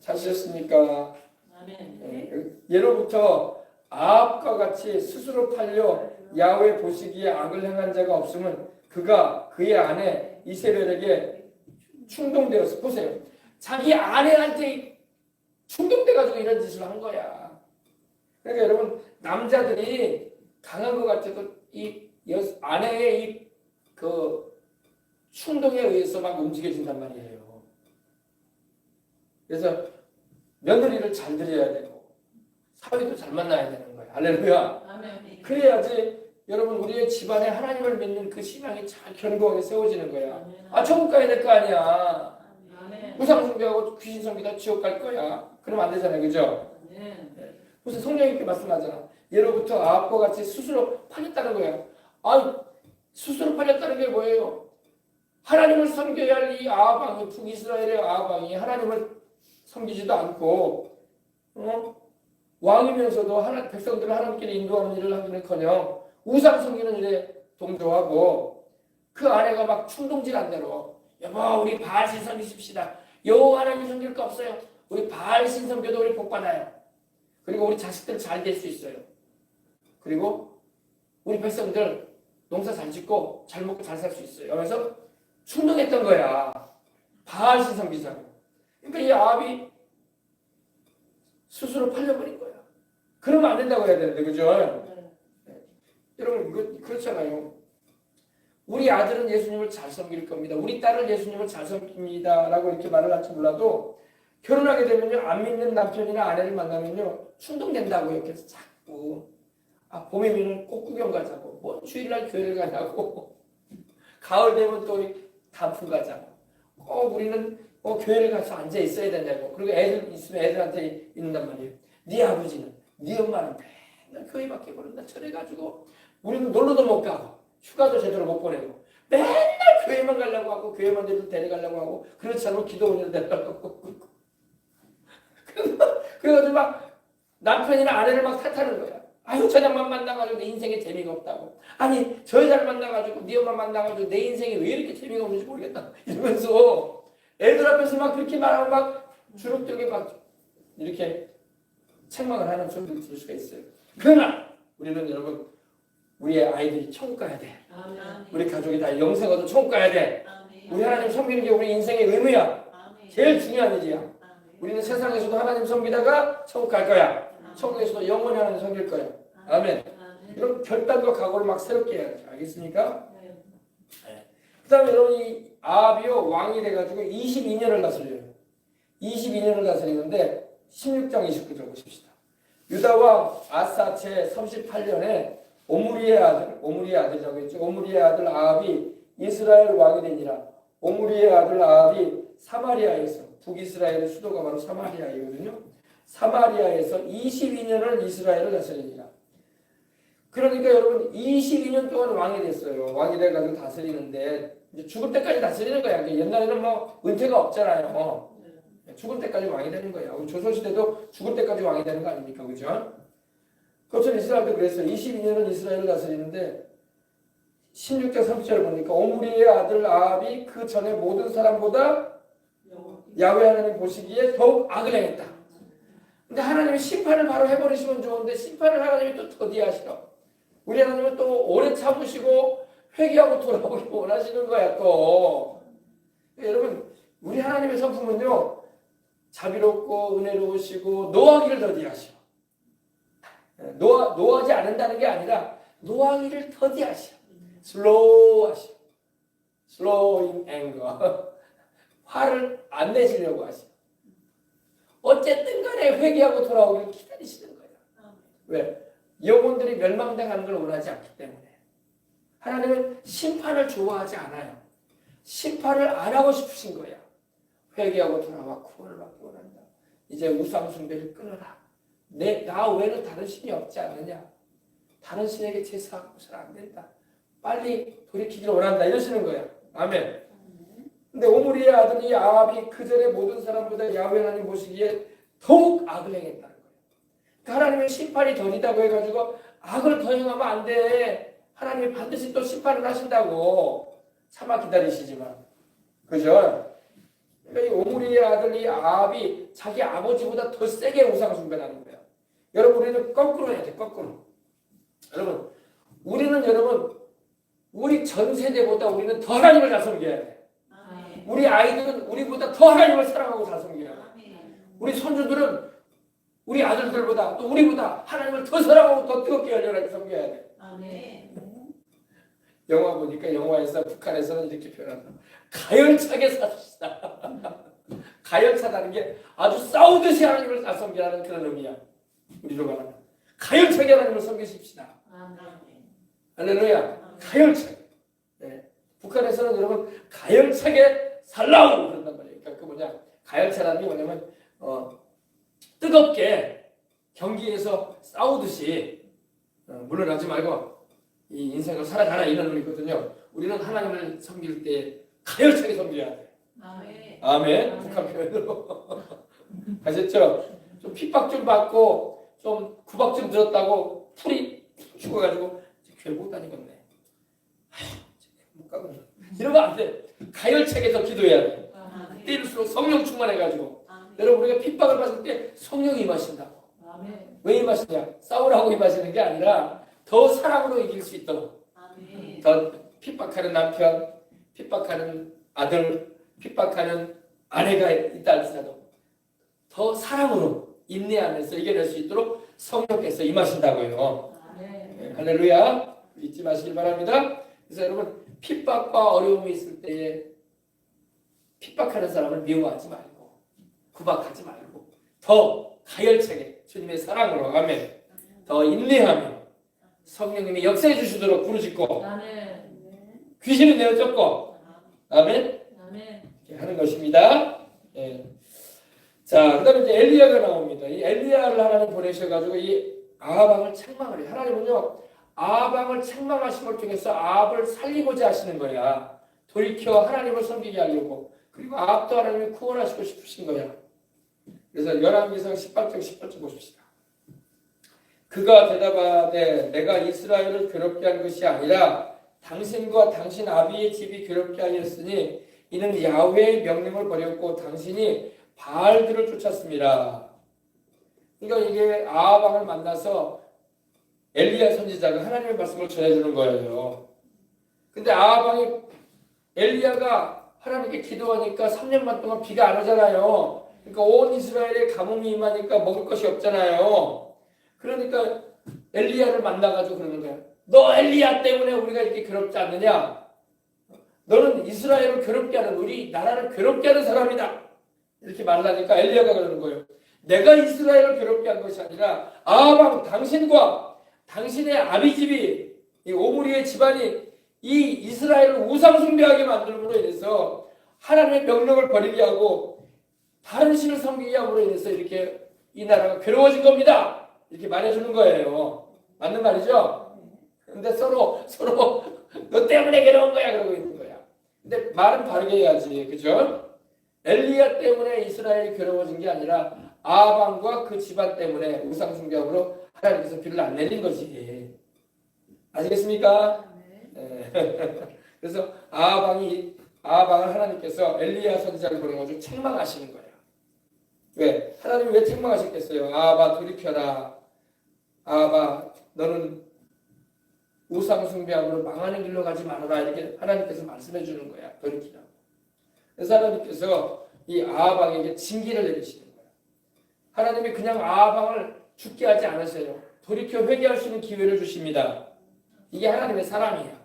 찾으셨습니까? 아멘. 예로부터 아합과 같이 스스로 팔려 야훼 보시기에 악을 행한 자가 없으면 그가 그의 아내 이세벨에게 충동되어서 보세요. 자기 아내한테 충동돼가지고 이런 짓을 한 거야. 그러니까 여러분 남자들이 강한 것 같아도 이 아내의 이 그 충동에 의해서 막 움직여진단 말이에요. 그래서 며느리를 잘 드려야 되고 사위도 잘 만나야 되는 거예요. 할렐루야. 아멘. 그래야지 여러분 우리의 집안에 하나님을 믿는 그 신앙이 잘 견고하게 세워지는 거야. 아멘. 아 천국 가야 될 거 아니야. 우상 숭배하고 귀신 섬기다 지옥 갈 거야. 그러면 안 되잖아요. 그죠? 아멘. 무슨 성령이 이렇게 말씀하잖아. 예로부터 아합과 같이 스스로 팔렸다는 거야. 아 스스로 팔렸다는 게 뭐예요? 하나님을 섬겨야 할 이 아합 왕이 북이스라엘의 아합 왕이 하나님을 섬기지도 않고 왕이면서도 백성들을 하나님께 인도하는 일을 하기는커녕 우상 섬기는 일에 동조하고 그 아내가 막 충동질한 대로 여보 우리 바알 신 섬기십시다. 여호와 하나님 섬길 거 없어요. 우리 바알 신 섬겨도 우리 복 받아요. 그리고 우리 자식들 잘 될 수 있어요. 그리고 우리 백성들 농사 잘 짓고 잘 먹고 잘 살 수 있어요. 그래서 충동했던 거야. 바알 신 섬기자고. 그러니까 이 아합이 스스로 팔려버린 거야. 그러면 안 된다고 해야 되는데, 그죠? 여러분, 그렇잖아요. 우리 아들은 예수님을 잘 섬길 겁니다. 우리 딸은 예수님을 잘 섬깁니다. 라고 이렇게 말을 할지 몰라도 결혼하게 되면요, 안 믿는 남편이나 아내를 만나면요, 충동된다고요. 그래서 자꾸, 봄이면 꽃구경 가자고, 뭔 주일날 교회를 가냐고, 가을 되면 또 단풍 가자고, 꼭 우리는 교회를 가서 앉아 있어야 된다고. 그리고 애들 있으면 애들한테 있는단 말이에요. 네 아버지는, 네 엄마는 맨날 교회밖에 모른다. 저래가지고 우리는 놀러도 못 가고 휴가도 제대로 못 보내고 맨날 교회만 가려고 하고 교회만 데려가려고 하고 그렇지 않으면 기도원으로 데려가려고 그래가지고 막 남편이나 아내를 막 탓하는 거야. 아유 저 양반 만나가지고 내 인생에 재미가 없다고. 아니 저 여자를 만나가지고 네 엄마 만나가지고 내 인생에 왜 이렇게 재미가 없는지 모르겠다 이러면서 애들 앞에서 막 그렇게 말하고 막 주눅들게 막 이렇게 책망을 하는 소리를 들을 수가 있어요. 그러나 우리는 여러분 우리의 아이들이 천국 가야 돼. 아멘. 우리 가족이 다 영생 얻어 천국 가야 돼. 아멘. 우리 하나님 섬기는 게 우리 인생의 의무야. 아멘. 제일 중요한 일이야. 아멘. 우리는 세상에서도 하나님 섬기다가 천국 갈 거야. 천국에서도 영원히 하나님 섬길 거야. 아멘. 이런 결단과 각오를 막 새롭게 해야 돼. 알겠습니까? 그 다음에 여러분 이 아합이요 왕이 돼가지고 22년을 다스려요. 22년을 다스리는데 16장 29절 보십시다. 유다와 아사 제 38년에 오므리의 아들이라고 했죠. 오므리의 아들 아합이 이스라엘 왕이 되니라. 오므리의 아들 아합이 사마리아에서 북이스라엘의 수도가 바로 사마리아이거든요. 사마리아에서 22년을 이스라엘을 다스리니라. 그러니까 여러분 22년 동안 왕이 됐어요. 왕이 돼가지고 다스리는데 이제 죽을 때까지 다스리는 거야. 옛날에는 뭐 은퇴가 없잖아요. 죽을 때까지 왕이 되는 거야. 조선시대도 죽을 때까지 왕이 되는 거 아닙니까? 그죠? 그것은 이스라엘도 그랬어요. 22년은 이스라엘을 다스리는데 16장 30절을 보니까 오므리의 아들 아합이 그 전에 모든 사람보다 야훼 하나님 보시기에 더욱 악을 행했다. 근데 하나님이 심판을 바로 해버리시면 좋은데 심판을 하나님이 또 더디하시러. 우리 하나님은 또 오래 참으시고 회개하고 돌아오기 원하시는 거야 또. 여러분 우리 하나님의 성품은요 자비롭고 은혜로우시고 노하기를 더디하셔. 노하지 않는다는 게 아니라 노하기를 더디하셔. 슬로우하셔. 슬로잉 앵거. 화를 안 내시려고 하셔. 어쨌든 간에 회개하고 돌아오기를 기다리시는 거예요. 왜? 영혼들이 멸망당하는 걸 원하지 않기 때문에. 하나님은 심판을 좋아하지 않아요. 심판을 안 하고 싶으신 거야. 회개하고 돌아와 구원을 받기 원한다. 이제 우상 숭배를 끊어라. 나 외에는 다른 신이 없지 않느냐. 다른 신에게 제사하고서는 안 된다. 빨리 돌이키기를 원한다. 이러시는 거야. 아멘. 근데 오므리의 아들이 아합이 그 전에 모든 사람보다 야훼 하나님 보시기에 더욱 악을 행했다는 거예요. 그러니까 하나님의 심판이 더디다고 해가지고 악을 더 행하면 안 돼. 하나님이 반드시 또 심판을 하신다고 참아 기다리시지만. 그죠? 그러니까 이 오므리의 아들이 아합이 자기 아버지보다 더 세게 우상 숭배를 하는 거예요. 여러분 우리는 거꾸로 해야 돼. 거꾸로. 여러분 우리 전 세대보다 우리는 더 하나님을 잘 섬겨야 돼. 우리 아이들은 우리보다 더 하나님을 사랑하고 잘 섬겨야 돼. 우리 손주들은 우리 아들들보다 또 우리보다 하나님을 더 사랑하고 더 뜨겁게 열렬하게 섬겨야 돼. 영화 보니까 영화에서 북한에서는 이렇게 표현한다. 가열차게 삽시다. 가열차다는 게 아주 싸우듯이 하나님을 잘 섬기라는 그런 의미야. 우리로 말하면 가열차게 하나님을 섬기십시다. 할렐루야. 가열차게. 네. 북한에서는 여러분 가열차게 살라고 그런단 말이에요. 그러니까 그 뭐냐 가열차라는 게 뭐냐면 뜨겁게 경기에서 싸우듯이 물러나지 말고 이 인생을 살아가라 이런 의미거든요. 우리는 하나님을 섬길 때 가열차게 섬겨야 돼. 아멘. 북한 표현으로 아셨죠? 좀 핍박 좀 받고 좀 구박 좀 들었다고 풀이 죽어가지고 교회 못 다니겠네. 못 가겠네. 이러면 안 돼. 가열차게 더 기도해야 돼. 때일수록 성령 충만해가지고. 여러분 우리가 핍박을 받을 때 성령이 임하신다고. 왜 임하시냐? 싸우라고 임하시는 게 아니라 더 사랑으로 이길 수 있도록. 더 핍박하는 남편, 핍박하는 아들, 핍박하는 아내가 있다 할지라도 더 사랑으로 인내하면서 이겨낼 수 있도록 성령께서 임하신다고요. 아멘. 할렐루야. 잊지 마시길 바랍니다. 그래서 여러분 핍박과 어려움이 있을 때에 핍박하는 사람을 미워하지 말고 구박하지 말고 더 가열차게 주님의 사랑으로 아멘. 더 인내하며 성령님이 역사해 주시도록 부르짖고 아멘. 귀신을 내어 쫓고 아멘. 아멘. 이렇게 하는 것입니다. 예. 자, 그다음에 이제 엘리야가 나옵니다. 이 엘리야를 하나님 보내셔가지고 이 아합을 책망을 해요. 하나님은요 아합을 책망하심을 통해서 아합을 살리고자 하시는 거야. 돌이켜 하나님을 섬기게 하려고. 그리고 아합도 하나님을 구원하시고 싶으신 거야. 그래서 열왕기상 18장 18절 보십시다. 그가 대답하되 내가 이스라엘을 괴롭게 한 것이 아니라 당신과 당신 아비의 집이 괴롭게 하였으니 이는 야훼의 명령을 버렸고 당신이 바알들을 쫓았습니다. 그러니까 이게 아합 왕을 만나서 엘리야 선지자가 하나님의 말씀을 전해주는 거예요. 근데 아합 왕이 엘리야가 하나님께 기도하니까 3년만 동안 비가 안 오잖아요. 그러니까 온 이스라엘에 가뭄이 임하니까 먹을 것이 없잖아요. 그러니까 엘리야를 만나가지고 그러는 거야. 너 엘리야 때문에 우리가 이렇게 괴롭지 않느냐? 너는 이스라엘을 괴롭게 하는 우리 나라를 괴롭게 하는 사람이다. 이렇게 말하니까 엘리야가 그러는 거예요. 내가 이스라엘을 괴롭게 한 것이 아니라 아합 왕 당신과 당신의 아비집이 이 오므리의 집안이 이 이스라엘을 우상 숭배하게 만들므로 인해서 하나님의 명령을 버리게 하고 다른 신을 섬기게 함으로 인해서 이렇게 이 나라가 괴로워진 겁니다. 이렇게 말해주는 거예요. 맞는 말이죠? 근데 서로 너 때문에 괴로운 거야 그러고 있는 거야. 근데 말은 바르게 해야지, 그죠? 엘리야 때문에 이스라엘이 괴로워진 게 아니라 아합 왕과 그 집안 때문에 우상 숭배함으로 하나님께서 비를 안 내린 거지. 아시겠습니까? 네. 그래서 아합 왕을 하나님께서 엘리야 선지자를 보내가지고 책망하시는 거예요. 왜? 하나님이 왜 책망하셨겠어요? 아합아 돌이켜라. 아합아 너는 우상 숭배함으로 망하는 길로 가지 말아라. 이렇게 하나님께서 말씀해 주는 거야. 돌이키라고. 그래서 하나님께서 이 아합 왕에게 징계를 내리시는 거예요. 하나님이 그냥 아합 왕을 죽게 하지 않으세요. 돌이켜 회개할 수 있는 기회를 주십니다. 이게 하나님의 사랑이야.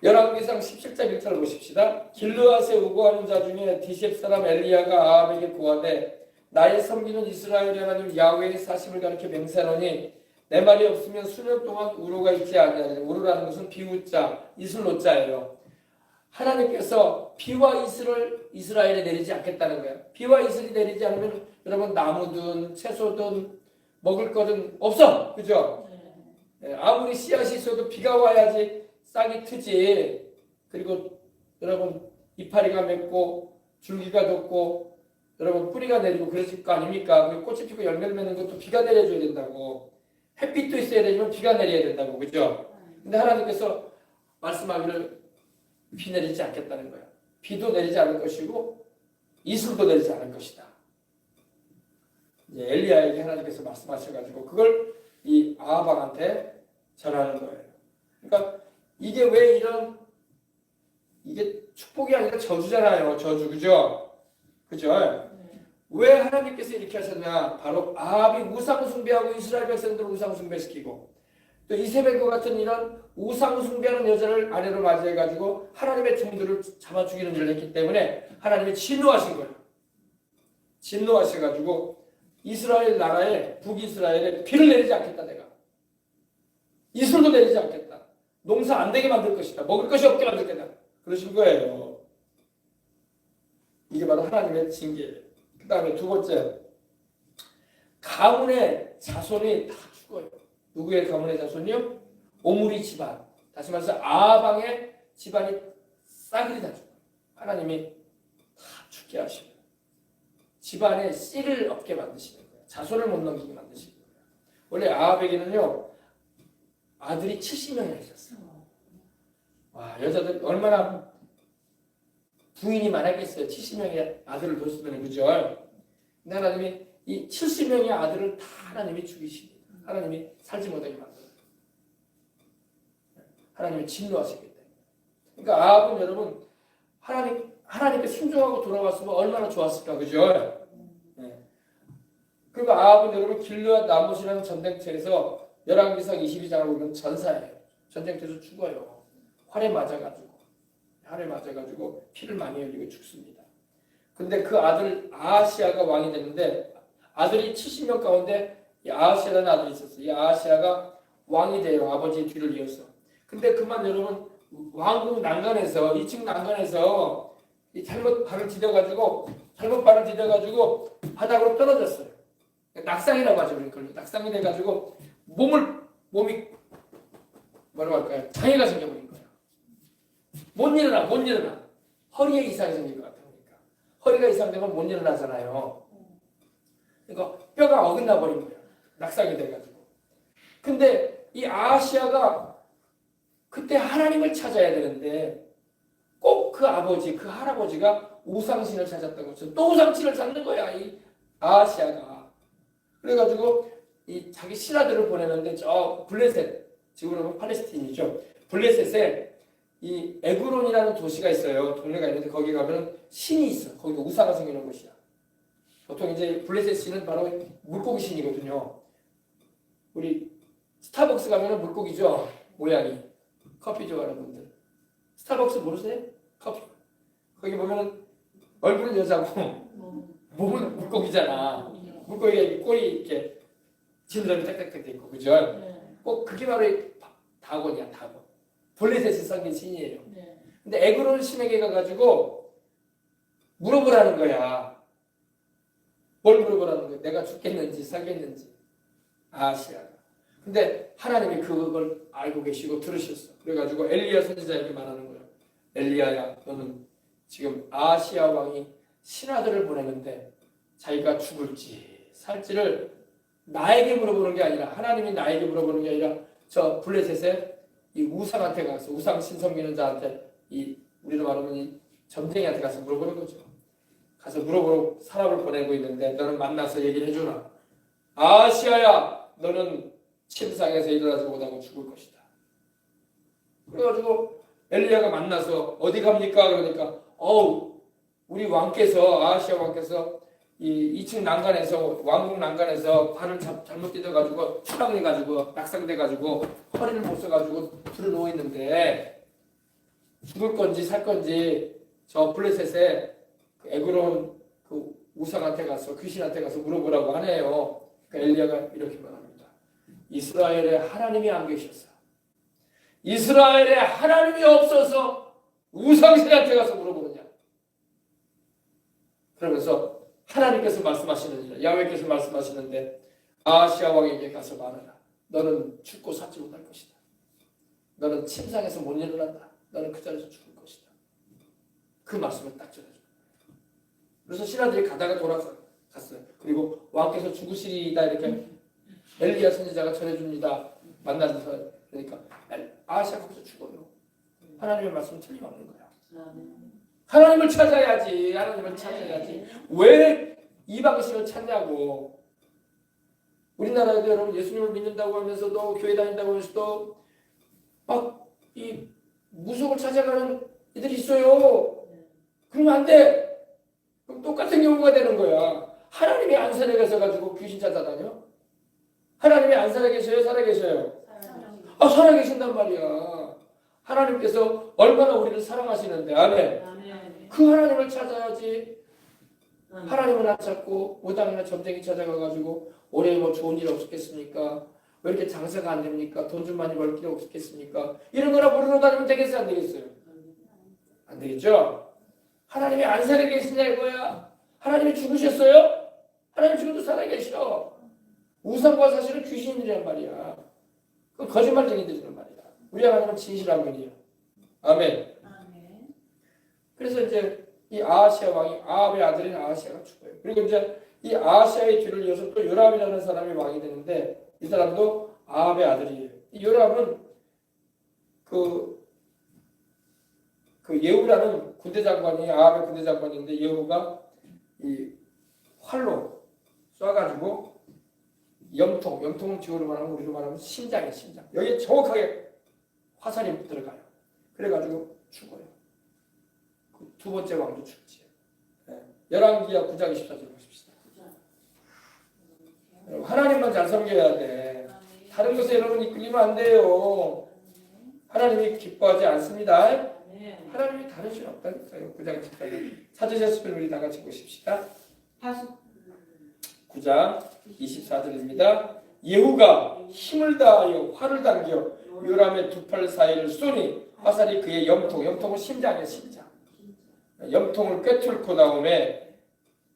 열왕기상 17장 1절을 보십시다. 길르앗에 우고하는 자 중에 디셉 사람 엘리야가 아합에게 고하되 나의 섬기는 이스라엘의 하나님 야훼의 사심을 가리켜 맹세하노니 내 말이 없으면 수년 동안 우로가 있지 아니하리라. 우로라는 것은 비우자, 이슬로자예요. 하나님께서 비와 이슬을 이스라엘에 내리지 않겠다는 거예요. 비와 이슬이 내리지 않으면 여러분 나무든 채소든 먹을 거든 없어. 그죠? 아무리 씨앗이 있어도 비가 와야지 싹이 트지. 그리고 여러분 이파리가 맺고 줄기가 돋고 여러분 뿌리가 내리고 그랬을 거 아닙니까? 그리고 꽃이 피고 열매를 맺는 것도 비가 내려줘야 된다고. 햇빛도 있어야 되지만 비가 내려야 된다고. 그죠? 근데 하나님께서 말씀하기를 비 내리지 않겠다는 거야. 비도 내리지 않을 것이고 이슬도 내리지 않을 것이다. 이제 엘리야에게 하나님께서 말씀하셔가지고 그걸 이 아합 왕한테 전하는 거예요. 그러니까 이게 왜 이게 축복이 아니라 저주잖아요. 저주. 그죠? 그죠? 왜 하나님께서 이렇게 하셨냐? 바로 아합이 우상 숭배하고 이스라엘 백성들을 우상 숭배시키고 또 이세벨과 같은 이런 우상 숭배하는 여자를 아내로 맞이해가지고 하나님의 종들을 잡아 죽이는 일을 했기 때문에 하나님이 진노하신 거예요. 진노하셔가지고 이스라엘 나라에 북이스라엘에 비를 내리지 않겠다. 내가 이슬도 내리지 않겠다. 농사 안 되게 만들 것이다. 먹을 것이 없게 만들 거다. 그러신 거예요. 이게 바로 하나님의 징계예요. 그 다음에 두 번째, 가문의 자손이 다 죽어요. 누구의 가문의 자손이요? 오므리 집안. 다시 말해서 아합 왕의 집안이 싸그리 다 죽어요. 하나님이 다 죽게 하시고 집안에 씨를 없게 만드시는 거예요. 자손을 못 넘기게 만드시는 거예요. 원래 아합에게는요 아들이 70명이나 있었어요. 와, 여자들 얼마나 부인이 많았겠어요. 70명의 아들을 뒀으면. 그죠? 근데 하나님이 이 70명의 아들을 다 하나님이 죽이십니다. 하나님이 살지 못하게 만들어요. 하나님이 진노하시기 때문에. 그러니까 아합은 여러분 하나님께 순종하고 돌아왔으면 얼마나 좋았을까. 그죠? 네. 그리고 아합은 여러분 길르앗 라못이라는 전쟁터에서 열왕기상 22장을 보면 전사예요. 전쟁터에서 죽어요. 활에 맞아가지고 피를 많이 흘리고 죽습니다. 근데 그 아들 아하시아가 왕이 됐는데 아들이 70명 가운데 이 아하시아라는 아들이 있었어요. 이 아하시아가 왕이 돼요. 아버지의 뒤를 이어서. 근데 그만 여러분 왕궁 난간에서 2층 난간에서 이 잘못 발을 디뎌가지고 바닥으로 떨어졌어요. 낙상이라고 하죠. 그러니까 낙상이 돼가지고 몸이 뭐라고 할까요? 장애가 생겨버린 거예요. 못 일어나. 허리에 이상이 생긴 것 같아요. 그러니까 허리가 이상되면 못 일어나잖아요. 그러니까 뼈가 어긋나 버린 거예요. 낙상이 돼가지고. 근데 이 아하시아가 그때 하나님을 찾아야 되는데 꼭 그 아버지, 그 할아버지가 우상신을 찾았다고 해서 또 우상신을 찾는 거야. 이 아하시아가. 그래가지고 이 자기 신하들을 보내는데 저 블레셋, 지금으로는 팔레스틴이죠. 블레셋에 이 에그론이라는 도시가 있어요. 동네가 있는데 거기 가면 신이 있어. 거기가 우상을 섬기는 곳이야. 보통 이제 블레셋 신은 바로 물고기 신이거든요. 우리 스타벅스 가면은 물고기죠. 모양이. 커피 좋아하는 분들. 스타벅스 모르세요? 커피. 거기 보면은 얼굴은 여자고 몸은 물고기잖아. 물고기가 꼬리 이렇게 진드름이 딱딱딱 돼 있고, 그죠? 꼭 그게 바로 다곤이야, 다곤. 블레셋이 섬긴 신이에요. 근데 에그론 신에게 가가지고 물어보라는 거야. 뭘 물어보라는 거야? 내가 죽겠는지 살겠는지. 아하시아가. 근데 하나님이 그걸 알고 계시고 들으셨어. 그래가지고 엘리야 선지자에게 말하는 거예요. 엘리야야, 너는 지금 아하시아 왕이 신하들을 보내는데 자기가 죽을지 살지를 나에게 물어보는 게 아니라, 하나님이 나에게 물어보는 게 아니라 저 블레셋에 이 우상한테 가서, 우상 신섬기는 자한테, 이 우리로 말하면 이 점쟁이한테 가서 물어보는 거죠. 가서 물어보러 사람을 보내고 있는데 너는 만나서 얘기를 해주라. 아하시아야, 너는 침상에서 일어나지 못하고 죽을 것이다. 그래가지고 엘리야가 만나서 어디 갑니까? 그러니까 우리 왕께서, 아하시아 왕께서 이 2층 난간에서, 왕궁 난간에서 발을 잘못 디뎌가지고 추락해가지고 낙상돼가지고 허리를 못 써가지고 들어 누워 있는데 죽을 건지 살 건지 저 블레셋에 그 에그론 그 우상한테 가서, 귀신한테 가서 물어보라고 하네요. 그러니까 엘리야가 이렇게 말합니다. 이스라엘에 하나님이 안 계셔서, 이스라엘에 하나님이 없어서 우상신한테 가서 물어보느냐. 그러면서 하나님께서 말씀하시느니라, 야훼께서 말씀하시는데 아하시아 왕에게 가서 말하라. 너는 죽고 살지 못할 것이다. 너는 침상에서 못 일어난다. 너는 그 자리에서 죽을 것이다. 그 말씀을 딱 전해줘요. 그래서 신하들이 가다가 돌아갔어요. 그리고 왕께서 죽으시리다 이렇게 엘리야 선지자가 전해줍니다. 만나서. 그러니까 아하시아가 거기서 죽어요. 하나님의 말씀은 틀림없는 거야. 하나님을 찾아야지. 하나님을 찾아야지. 왜 이방신을 찾냐고. 우리나라에도 여러분 예수님을 믿는다고 하면서도, 교회 다닌다고 하면서도 막 이 무속을 찾아가는 이들이 있어요. 그러면 안 돼. 그럼 똑같은 경우가 되는 거야. 하나님이 안 살아 계셔가지고 귀신 찾아다녀? 하나님이 안 살아 계셔요? 살아 계셔요? 살아 계신단 말이야. 하나님께서 얼마나 우리를 사랑하시는데. 아멘. 그 하나님을 찾아야지. 하나님을 안 찾고 무당이나 점쟁이 찾아가가지고 올해 뭐 좋은 일 없었겠습니까? 왜 이렇게 장사가 안 됩니까? 돈 좀 많이 벌 필요 없었겠습니까? 이런 거나 물으러 다니면 되겠어요? 안 되겠어요? 안 되겠죠? 하나님이 안 살아 계시냐 이거야? 하나님이 죽으셨어요? 하나님 지금도 살아 계셔. 우상과 사실은 귀신이란 말이야. 그 거짓말쟁이들이란 말이야. 우리 하나님은 진실한 분이에요. 아멘. 그래서 이제 이 아하시아 왕이, 아합의 아들인 아하시아가 죽어요. 그리고 이제 이 아하시아의 뒤를 이어서 또 요람이라는 사람이 왕이 되는데 이 사람도 아합의 아들이에요. 이 요람은 그 예후라는 군대 장관이, 아합의 군대 장관인데 예후가 이 활로 쏴가지고 염통은 지구로 말하면, 우리로 말하면 심장이에요. 심장. 여기에 정확하게 화살이 들어가요. 그래가지고 죽어요. 그 두 번째 왕도 죽지. 열왕기하 9장 24절 보십시다. 하나님만 잘 섬겨야 돼. 다른 것에 여러분 이끌리면 안 돼요. 하나님이 기뻐하지 않습니다. 하나님이 다른 신 없다니까요. 9장 14절 찾으셨으면 우리 다 같이 보십시다. 9장 24절입니다. 예후가 힘을 다하여 활을 당겨 요람의 두 팔 사이를 쏘니 화살이 그의 염통은 심장이에요. 심장. 염통을 꿰뚫고 다음에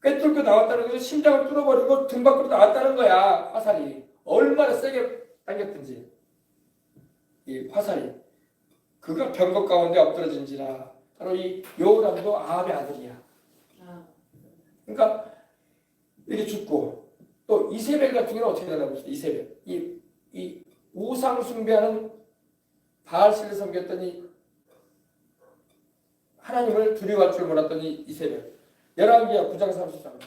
꿰뚫고 나왔다는 것은 심장을 뚫어버리고 등 밖으로 나왔다는 거야. 화살이 얼마나 세게 당겼든지 이 화살이 그가 병거 가운데 엎드러진지라. 바로 이 요람도 아합의 아들이야. 그러니까 이렇게 죽고 또 이세벨 같은 경우는 어떻게 되나 보세요. 이세벨 이 우상 숭배하는 바알신을 섬겼더니 하나님을 두려워할 줄 몰랐더니 이세벨. 열왕기하 9장 33절.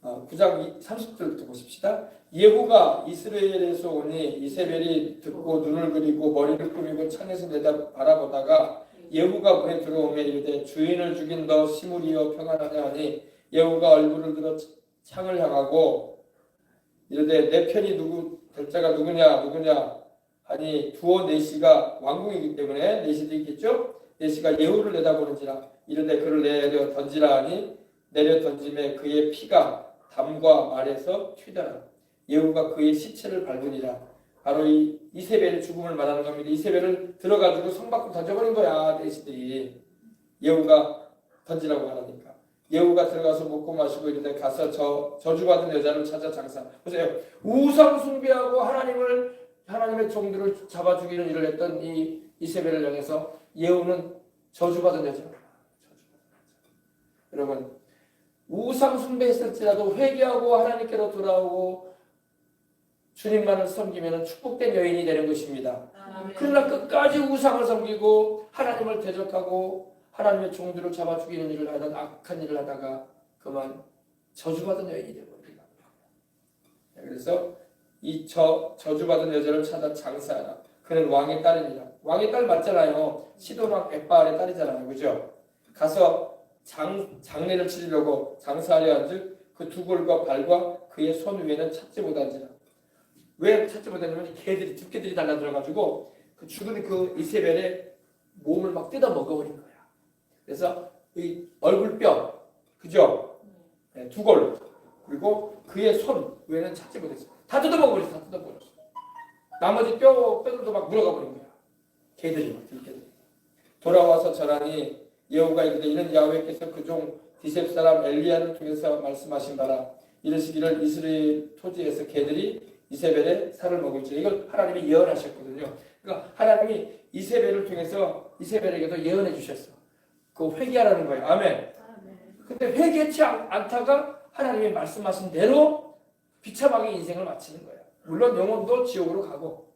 9장 30절부터 보십시다. 예후가 이스라엘에서 오니 이세벨이 듣고 눈을 그리고 머리를 꾸미고 창에서 내다 바라보다가 예후가 문에 들어오며 이르되 주인을 죽인 너 시므리여 평안하냐 하니 예후가 얼굴을 들어 창을 향하고 이르되 내 편이 될 자가 누구냐 하니 두어 네시가 왕궁이기 때문에 네시도 있겠죠. 네시가 예후를 내다보는지라 이르되 그를 내려 던지라 하니 내려 던짐에 그의 피가 담과 말에서 튀더라. 예후가 그의 시체를 밟으니라. 바로 이 이세벨의 죽음을 말하는 겁니다. 이세벨을 들어가지고 성 밖으로 던져버린 거야. 네시들이 예후가 던지라고 하니까 예후가 들어가서 먹고 마시고 이르되 가서 저주받은 여자를 찾아 장사. 보세요. 우상 숭배하고 하나님의 종들을 잡아 죽이는 일을 했던 이 이세벨을 향해서 예후는 저주받은 여자. 여러분 우상 숭배했을지라도 회개하고 하나님께로 돌아오고 주님만을 섬기면 축복된 여인이 되는 것입니다. 그러나 끝까지 우상을 섬기고 하나님을 대적하고 하나님의 종들을 잡아 죽이는 일을 하던 악한 일을 하다가 그만 저주받은 여인이 되버립니다. 그래서 이 저주받은 여자를 찾아 장사하라. 그는 왕의 딸이니라. 왕의 딸 맞잖아요. 시돈왕 엣바알의 딸이잖아요. 그죠? 가서 장례를 치르려고 장사하려 한즉 그 두 골과 발과 그의 손 위에는 찾지 못한지라. 왜 찾지 못했냐면 집게들이 달라들어가지고 그 죽은 그 이세벨의 몸을 막 뜯어 먹어버린 거야. 그래서 이 얼굴뼈, 그죠? 네, 두 골, 그리고 그의 손 위에는 찾지 못했어. 다 뜯어 먹어버렸어. 다 뜯어 먹었어. 나머지 뼈들도 막 물어가 버린 거야. 개들이 막 들깨들이. 돌아와서 전하니 예후가 이르되 이는 야훼께서 그 종 디셉 사람 엘리야를 통해서 말씀하신 바라. 이르시기를 이스라엘 토지에서 개들이 이세벨의 살을 먹을지. 이걸 하나님이 예언하셨거든요. 그러니까 하나님이 이세벨을 통해서 이세벨에게도 예언해 주셨어. 그 회개하라는 거예요. 아멘. 근데 회개치 않다가 하나님이 말씀하신 대로 비참하게 인생을 마치는 거예요. 물론 영혼도 지옥으로 가고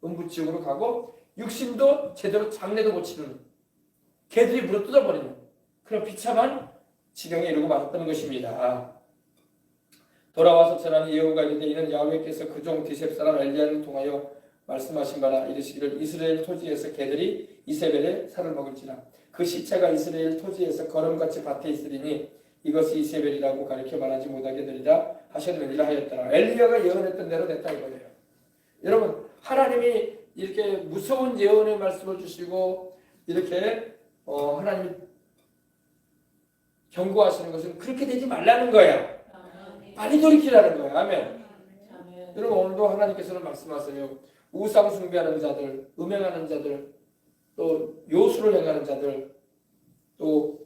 음부지옥으로 가고 육신도 제대로 장례도 못 치르는 개들이 물어 뜯어버리는 그런 비참한 지경에 이르고 말았다는 것입니다. 돌아와서 전하니 예후가 이르되 이는 야훼께서 그 종 디셉 사람 엘리야를 통하여 말씀하신 바라. 이르시기를 이스라엘 토지에서 개들이 이세벨의 살을 먹을지라. 그 시체가 이스라엘 토지에서 거름같이 밭에 있으리니 이것이 이세벨이라고 가리켜 말하지 못하게 되리라 하셨느니라 하였더라. 엘리야가 예언했던 대로 됐다 이거예요. 여러분 하나님이 이렇게 무서운 예언의 말씀을 주시고 이렇게 하나님이 경고하시는 것은 그렇게 되지 말라는 거야. 빨리 돌이키라는 거예요. 아멘. 여러분 오늘도 하나님께서는 말씀하세요. 우상 숭배하는 자들, 음행하는 자들, 또 요술을 행하는 자들, 또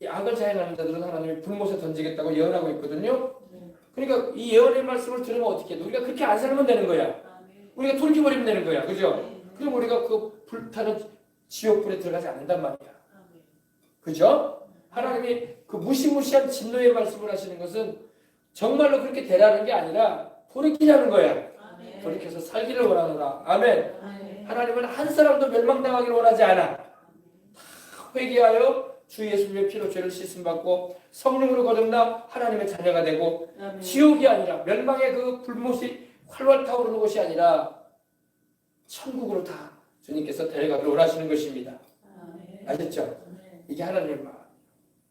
악을 자행하는 자들은 하나님이 불못에 던지겠다고 예언하고 있거든요. 그러니까 이 예언의 말씀을 들으면 어떻게 해? 우리가 그렇게 안 살면 되는 거야. 우리가 돌이켜버리면 되는 거야. 그죠? 그럼 우리가 그 불타는 지옥불에 들어가지 않는단 말이야. 그죠? 하나님이 그 무시무시한 진노의 말씀을 하시는 것은 정말로 그렇게 되라는 게 아니라 돌이키라는 거야. 돌이켜서 살기를 원하노라. 아멘. 하나님은 한 사람도 멸망당하기를 원하지 않아. 다 회개하여 주 예수님의 피로 죄를 씻음받고 성령으로 거듭나 하나님의 자녀가 되고 지옥이 아니라 멸망의 그 불못이 활활 타오르는 곳이 아니라 천국으로 다 주님께서 데려가기를 원하시는 것입니다. 아셨죠? 이게 하나님의 마음.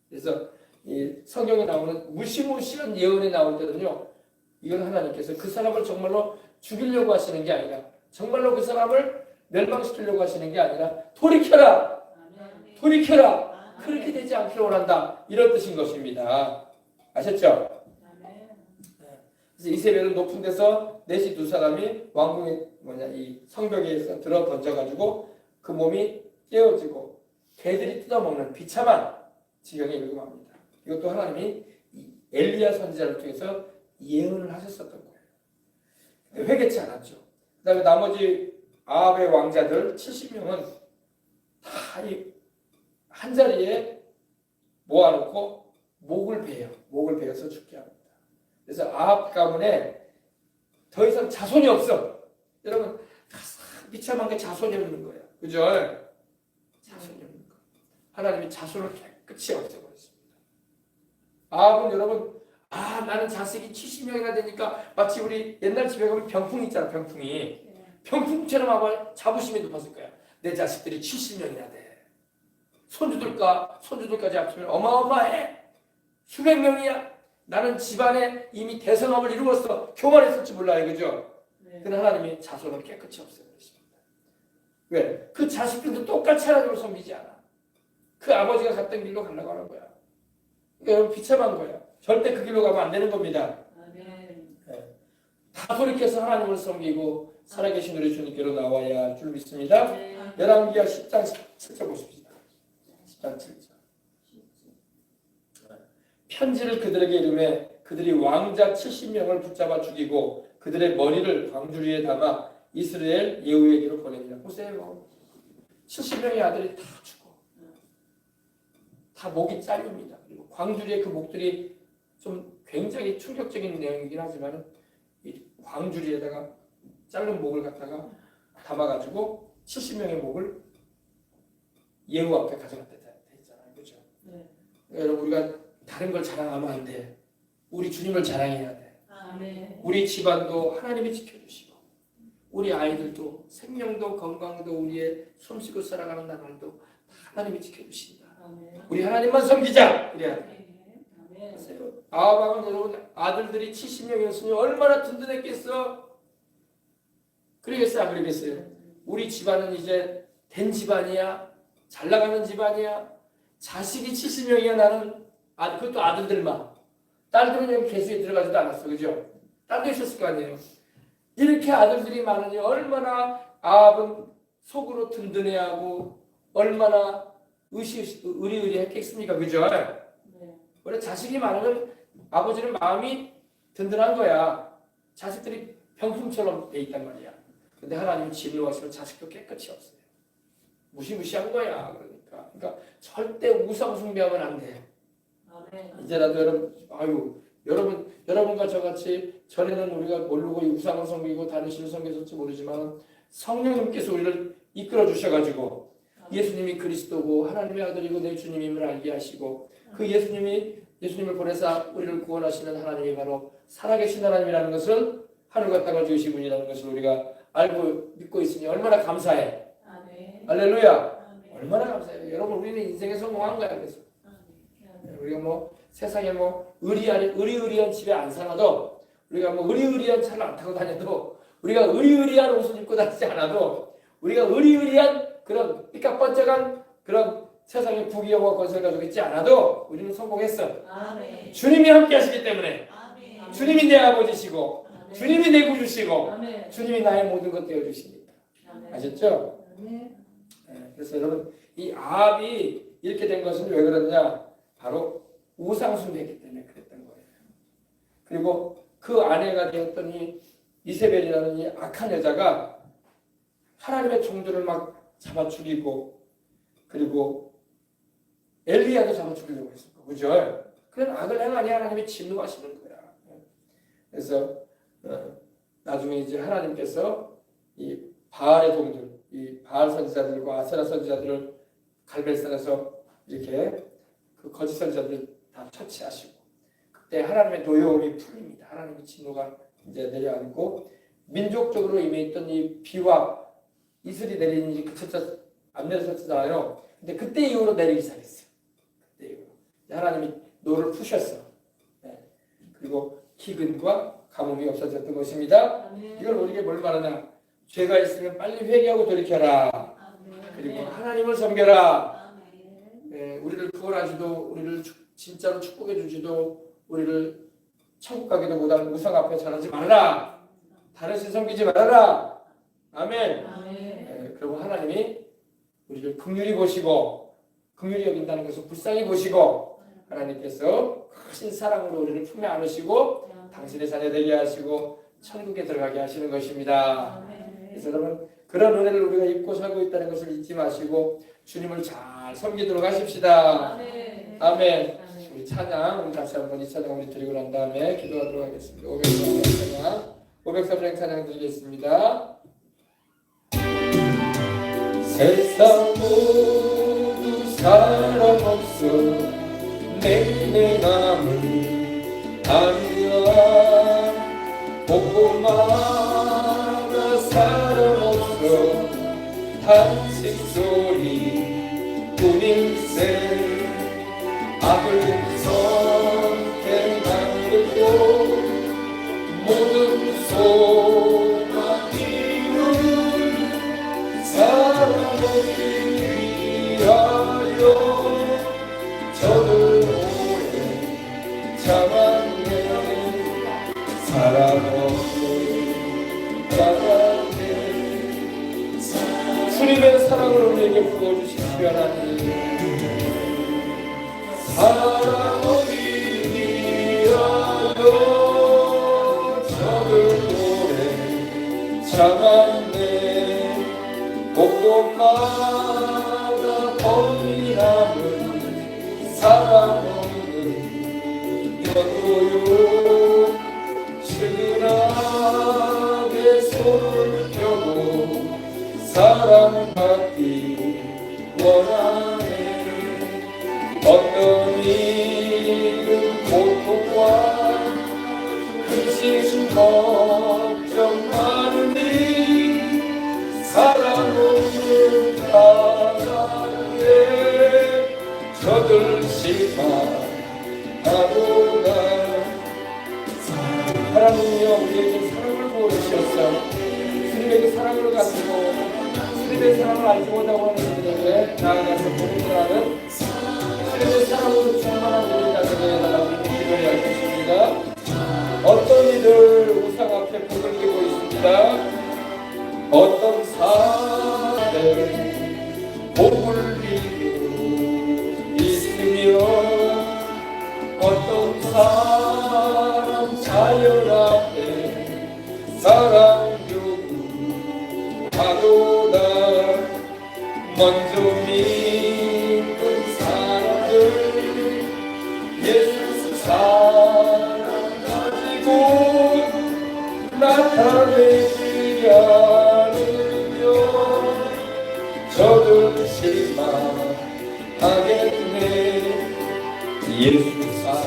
그래서 이 성경에 나오는 무시무시한 예언이 나올 때는요, 이건 하나님께서 그 사람을 정말로 죽이려고 하시는 게 아니라, 정말로 그 사람을 멸망시키려고 하시는 게 아니라, 돌이켜라! 돌이켜라! 그렇게 되지 않기를 원한다. 이런 뜻인 것입니다. 아셨죠? 그래서 이세벨은 높은 데서 넷이 두 사람이 왕궁의 이 성벽에서 들어 던져가지고 그 몸이 깨어지고 개들이 뜯어먹는 비참한 지경에 이르고 맙니다. 이것도 하나님이 엘리야 선지자를 통해서 예언을 하셨었던 거예요. 회개치 않았죠. 그 다음에 나머지 아합의 왕자들 70명은 다 한 자리에 모아놓고 목을 베요. 목을 베어서 죽게 합니다. 그래서 아합 가문에 더 이상 자손이 없어. 여러분, 비참한 게 자손이 없는 거예요. 그죠? 자손이 없는 거. 하나님이 자손을 깨끗이 없애버렸습니다. 아합은 여러분, 나는 자식이 70명이나 되니까 마치 우리 옛날 집에 가면 병풍이 있잖아, 병풍이. 병풍처럼 아마 자부심이 높았을 거야. 내 자식들이 70명이나 돼. 손주들까지 합치면 어마어마해. 수백 명이야. 나는 집안에 이미 대성함을 이루었어. 교만했을지 몰라요. 그죠? 그런데 하나님이 자손을 깨끗이 없애버리십니다. 왜? 그 자식들도 똑같이 하나님을 섬기지 않아. 그 아버지가 갔던 길로 가려고 하는 거야. 그러니까 여러분 비참한 거야. 절대 그 길로 가면 안 되는 겁니다. 네. 다 돌이켜서 하나님을 섬기고 살아계신 우리 주님께로 나와야 할 줄 믿습니다. 열왕기하 10장 7절 보십시다. 10장 7절. 편지를 그들에게 이름해 그들이 왕자 70명을 붙잡아 죽이고 그들의 머리를 광주리에 담아 이스라엘 예후에게로 보냅니다. 보세요. 70명의 아들이 다 죽어. 다 목이 잘립니다. 그리고 광주리에 그 목들이 좀 굉장히 충격적인 내용이긴 하지만 이 광주리에다가 자른 목을 갖다가 담아가지고 70명의 목을 예후 앞에 가져갔다 했잖아요. 그렇죠? 여러분 우리가 다른 걸 자랑하면 안 돼. 우리 주님을 자랑해야 돼. 우리 집안도 하나님이 지켜주시고 우리 아이들도 생명도 건강도 우리의 숨쉬고 살아가는 나날도 하나님이 지켜주신다. 우리 하나님만 섬기자. 그래야 돼. 아합왕은 여러분 아들들이 70명이었으니 얼마나 든든했겠어. 그러겠어요? 안 그러겠어요? 우리 집안은 이제 된 집안이야. 잘 나가는 집안이야. 자식이 70명이야. 나는 그것도 아들들만. 딸들은 여기 계수에 들어가지도 않았어. 그죠? 딸도 있었을 거 아니에요. 이렇게 아들들이 많으니 얼마나 아합은 속으로 든든해하고 얼마나 의리의리했겠습니까? 그죠? 원래 자식이 많으면 아버지는 마음이 든든한 거야. 자식들이 병풍처럼 돼 있단 말이야. 근데 하나님은 진노하시면 자식도 깨끗이 없어요. 무시무시한 거야. 그러니까 절대 우상 숭배하면 안 돼. 이제라도 여러분과 저같이 전에는 우리가 모르고 우상을 섬기고 다른 신을 섬겼을지 모르지만 성령님께서 우리를 이끌어 주셔가지고 예수님이 그리스도고 하나님의 아들이고 내 주님임을 알게 하시고 그 예수님을 보내사 우리를 구원하시는 하나님이 바로 살아계신 하나님이라는 것을 하늘과 땅을 지으신 분이라는 것을 우리가 알고 믿고 있으니 얼마나 감사해. 할렐루야. 얼마나 감사해요. 여러분 우리는 인생에 성공한 거야. 그래서 우리가 세상에 의리의리한 집에 안 살아도 우리가 의리의리한 차를 안 타고 다녀도 우리가 의리의리한 옷을 입고 다니지 않아도 우리가 의리의리한 그런 삐까뻔쩍한 그런 세상의 부귀영화 건설 가지고 있지 않아도 우리는 성공했어. 주님이 함께 하시기 때문에 주님이 내 아버지시고 주님이 내 구주시고 주님이 나의 모든 것 되어주시니까. 아셨죠? 그래서 여러분 이 아합이 이렇게 된 것은 왜 그러냐? 바로 우상숭배했기 때문에 그랬던 거예요. 그리고 그 아내가 되었던 이 이세벨이라는 이 악한 여자가 하나님의 종들을 막 잡아 죽이고 그리고 엘리야도 잡아 죽이려고 했을 거고 그죠? 그런 악을 행하니 하나님이 진노하시는 거야. 그래서 나중에 이제 하나님께서 이 바알의 종들, 이 바알 선지자들과 아세라 선지자들을 갈멜산에서 이렇게 그 거짓 선지자들 다 처치하시고 그때 하나님의 노여움이 풀립니다. 하나님의 진노가 이제 내려앉고 민족적으로 임해있던 이 비와 이슬이 내리는 일이 그쳤죠. 안 내렸었잖아요. 근데 그때 이후로 내리기 시작했어요. 그때 이후로 하나님이 노를 푸셨어. 네. 그리고 기근과 가뭄이 없어졌던 것입니다. 이걸 우리에게 뭘 말하냐? 죄가 있으면 빨리 회개하고 돌이켜라. 그리고 하나님을 섬겨라. 네, 우리를 구원하시도, 우리를 진짜로 축복해 주시도, 우리를 천국 가기도 못하는 우상 앞에 절하지 말아라. 다른 신 섬기지 말아라. 아멘. 네, 그리고 하나님이 우리를 긍휼히 보시고, 긍휼히 여긴다는 것은 불쌍히 보시고, 하나님께서 크신 사랑으로 우리를 품에 안으시고 당신의 자녀 되게 하시고 천국에 들어가게 하시는 것입니다. 그래서 여러분, 그런 은혜를 우리가 입고 살고 있다는 것을 잊지 마시고 주님을 잘 섬기도록 하십시다. 아멘. 우리 찬양, 우리 다시 한번 이 찬양 우리 드리고 난 다음에 기도하도록 하겠습니다. 503장 찬양 드리겠습니다. 세상 모두 사람 없어 내 남은 아니야. 복고마다 사람 없어 한식 소리 뿐일세. 아들 선택하고 모든 소망 이룬 사람 없기 위하여 저들 오래 참았네. 사람 없는 사람네. 주님의 사랑을 우리에게 부어주십시오. 하나님, 사랑 없기 위하여 저들 오래 참았네. 곳곳마다 범이 남은 사랑 없는 연고요. 측은하게 손을 펴고 사랑받기 원하네. 어떤 일은 고통과 근심 걱정 많으니 사랑 없는 사랑에 저들 실망하도다. 하나님이여, 우리에게 사랑을 부어주셨어. 주님에게 사랑을 가지고 주님의 사랑을 알지 못하고 하는 이들에게 나아가서 복음을 하는 주님의 사랑으로 충만한 우리 자녀들에게 달라고 기도해야 하겠습니다. 어떤 이들 우상 앞에 복을 끼고 있습니다. 어떤 사람들 복을 비고 있으며 어떤 사람 자연 앞에 사랑 요구하도다. 먼저 믿는 사람들 예수 사랑 가지고 나타내지 않으며 저들 실망하겠네. 예수 사랑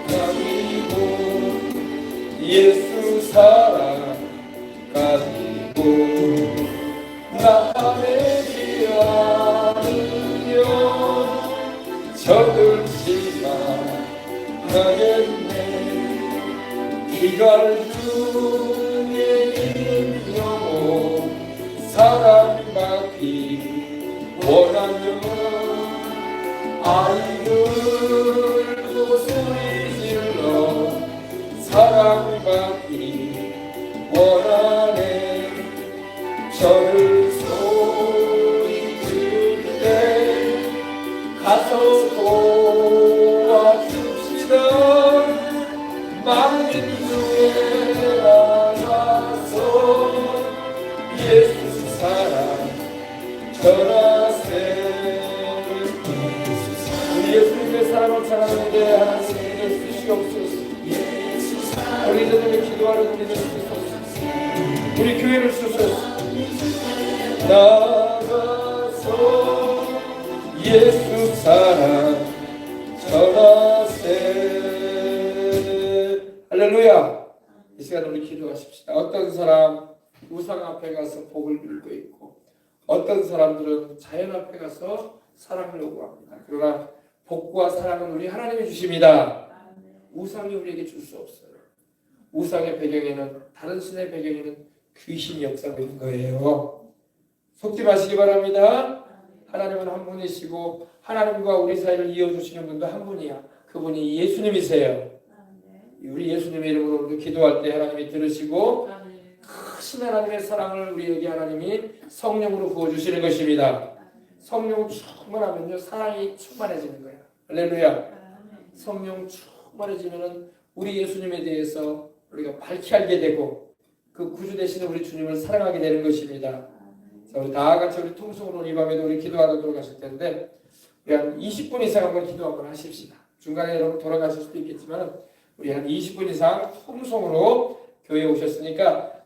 가지고 예수 사랑 가지고 나타내지 않으며 저들 실망하겠네. 기갈 중에 있는 영혼 사랑받기 원하면 아이들도 소리 질러 사랑받기 원하네. 저를 소리 지를 때 가서 도와줍시다. 만민 중에 나가서 예수 사랑 전하세. 우리 예수님의 사랑을 전하는데 하나님의 쓰시옵소서. 우리 이들에게 기도하는 우리를 쓰소서. 우리 교회를 쓰소서. 나가서 예수 사랑 전하세. 할렐루야. 이 시간 우리 기도하십시다. 어떤 사람 우상 앞에 가서 복을 빌고 있고 어떤 사람들은 자연 앞에 가서 사랑을 요구합니다. 그러나 복과 사랑은 우리 하나님이 주십니다. 우상이 우리에게 줄 수 없어요. 우상의 배경에는, 다른 신의 배경에는 귀신이 역사하고 있는 거예요. 속지 마시기 바랍니다. 하나님은 한 분이시고 하나님과 우리 사이를 이어주시는 분도 한 분이야. 그분이 예수님이세요. 우리 예수님의 이름으로 기도할 때 하나님이 들으시고 크신 하나님의 사랑을 우리에게 하나님이 성령으로 부어주시는 것입니다. 성령 충만하면요, 사랑이 충만해지는 거야. 할렐루야. 성령 충만해지면은 우리 예수님에 대해서 우리가 밝히 알게 되고 그 구주 되시는 우리 주님을 사랑하게 되는 것입니다. 자, 우리 다 같이 우리 통성으로 이 밤에도 우리 기도하도록 하실 텐데 우리 한 20분 이상 한번 기도 한번 하십시다. 중간에 여러분 돌아가실 수도 있겠지만 우리 한 20분 이상 통성으로 교회에 오셨으니까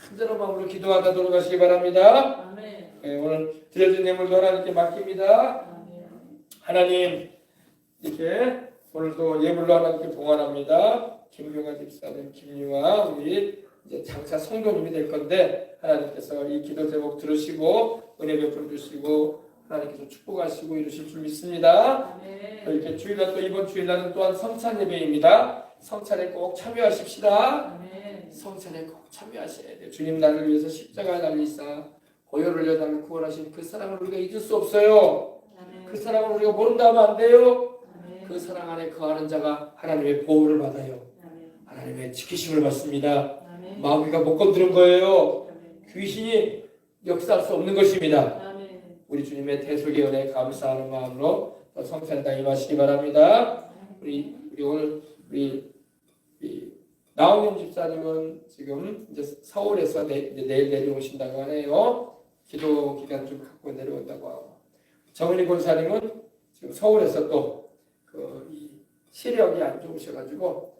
간절한 마음으로 기도하다 돌아가시기 바랍니다. 네, 오늘 드려진 예물도 하나님께 맡깁니다. 하나님, 이렇게 오늘도 예물로 하나님께 봉헌합니다. 김용아 집사님, 김유아 우리 이제 장차 성도님이 될 건데 하나님께서 이 기도 제목 들으시고 은혜 베풀어 주시고 하나님께서 축복하시고 이루실 줄 믿습니다. 이렇게 주일날 또 이번 주일날은 또한 성찬 예배입니다. 성찬에 꼭 참여하십시다. 성찬에 꼭 참여하셔야 돼요. 주님 나를 위해서 십자가에 달리사 보혈을 흘려 나를 구원하신 그 사랑을 우리가 잊을 수 없어요. 그 사랑을 우리가 모른다 하면 안 돼요. 그 사랑 안에 거하는 자가 하나님의 보호를 받아요. 하나님의 지키심을 받습니다. 마귀가 못 건드는 거예요. 귀신이 역사할 수 없는 것입니다. 우리 주님의 대속의 은혜 감사하는 마음으로 성찬에 임하시기 바랍니다. 우리 오늘 우리 나홍윤 집사님은 지금 이제 서울에서 내일 내려오신다고 하네요. 기도 기간 좀 갖고 내려온다고 하고, 정은희 권사님은 지금 서울에서 또 시력이 안 좋으셔가지고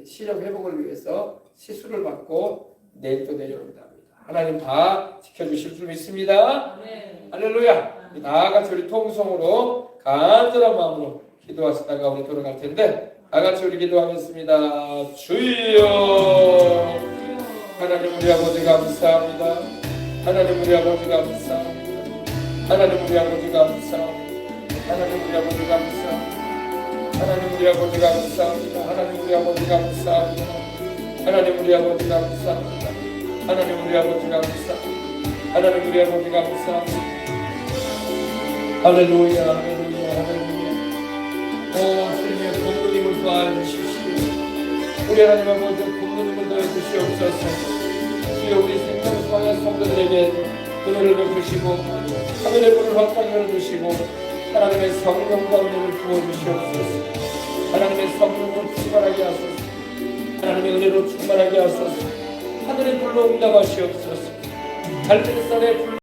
시력 회복을 위해서 시술을 받고 내일 또 내려온답니다. 하나님 다 지켜주실 줄 믿습니다. 할렐루야. 다 같이 우리 통성으로 간절한 마음으로 기도하시다가 우리 돌아갈 텐데 다 같이 우리 기도하겠습니다. 주여, 하나님 우리 아버지 감사합니다. 하나님 우리 아버지 감사합니다. 하나님 우리 아버지 감사합니다. 하나님 우리 아버지 감사합니다. 하나님 우리 아버지 감사합니다. 하나님 우리 아버지 감사합니다. 하나님 우리 아버지 감사합니다. 하나님 우리 아버지 감사합니다. 하나님 우리 아버지 감사합니다. 할렐루야, 할렐루야, 할렐루야. 오 주님의 본부님을 더하여 주십시오. 우리 하나님 아버지 본부님을 더해 주시옵소서. 주여 우리 생명수방의 성도들에게 은혜를 베푸시고 하늘의 문을 확장히 열어주시고 하나님의 성령과 은혜를 부어주시옵소서. 하나님의 성령으로 충만하게 하소서. 하나님의 은혜로 충만하게 하소서. 하늘의 불로 응답하시옵소서. 갈대산의 불로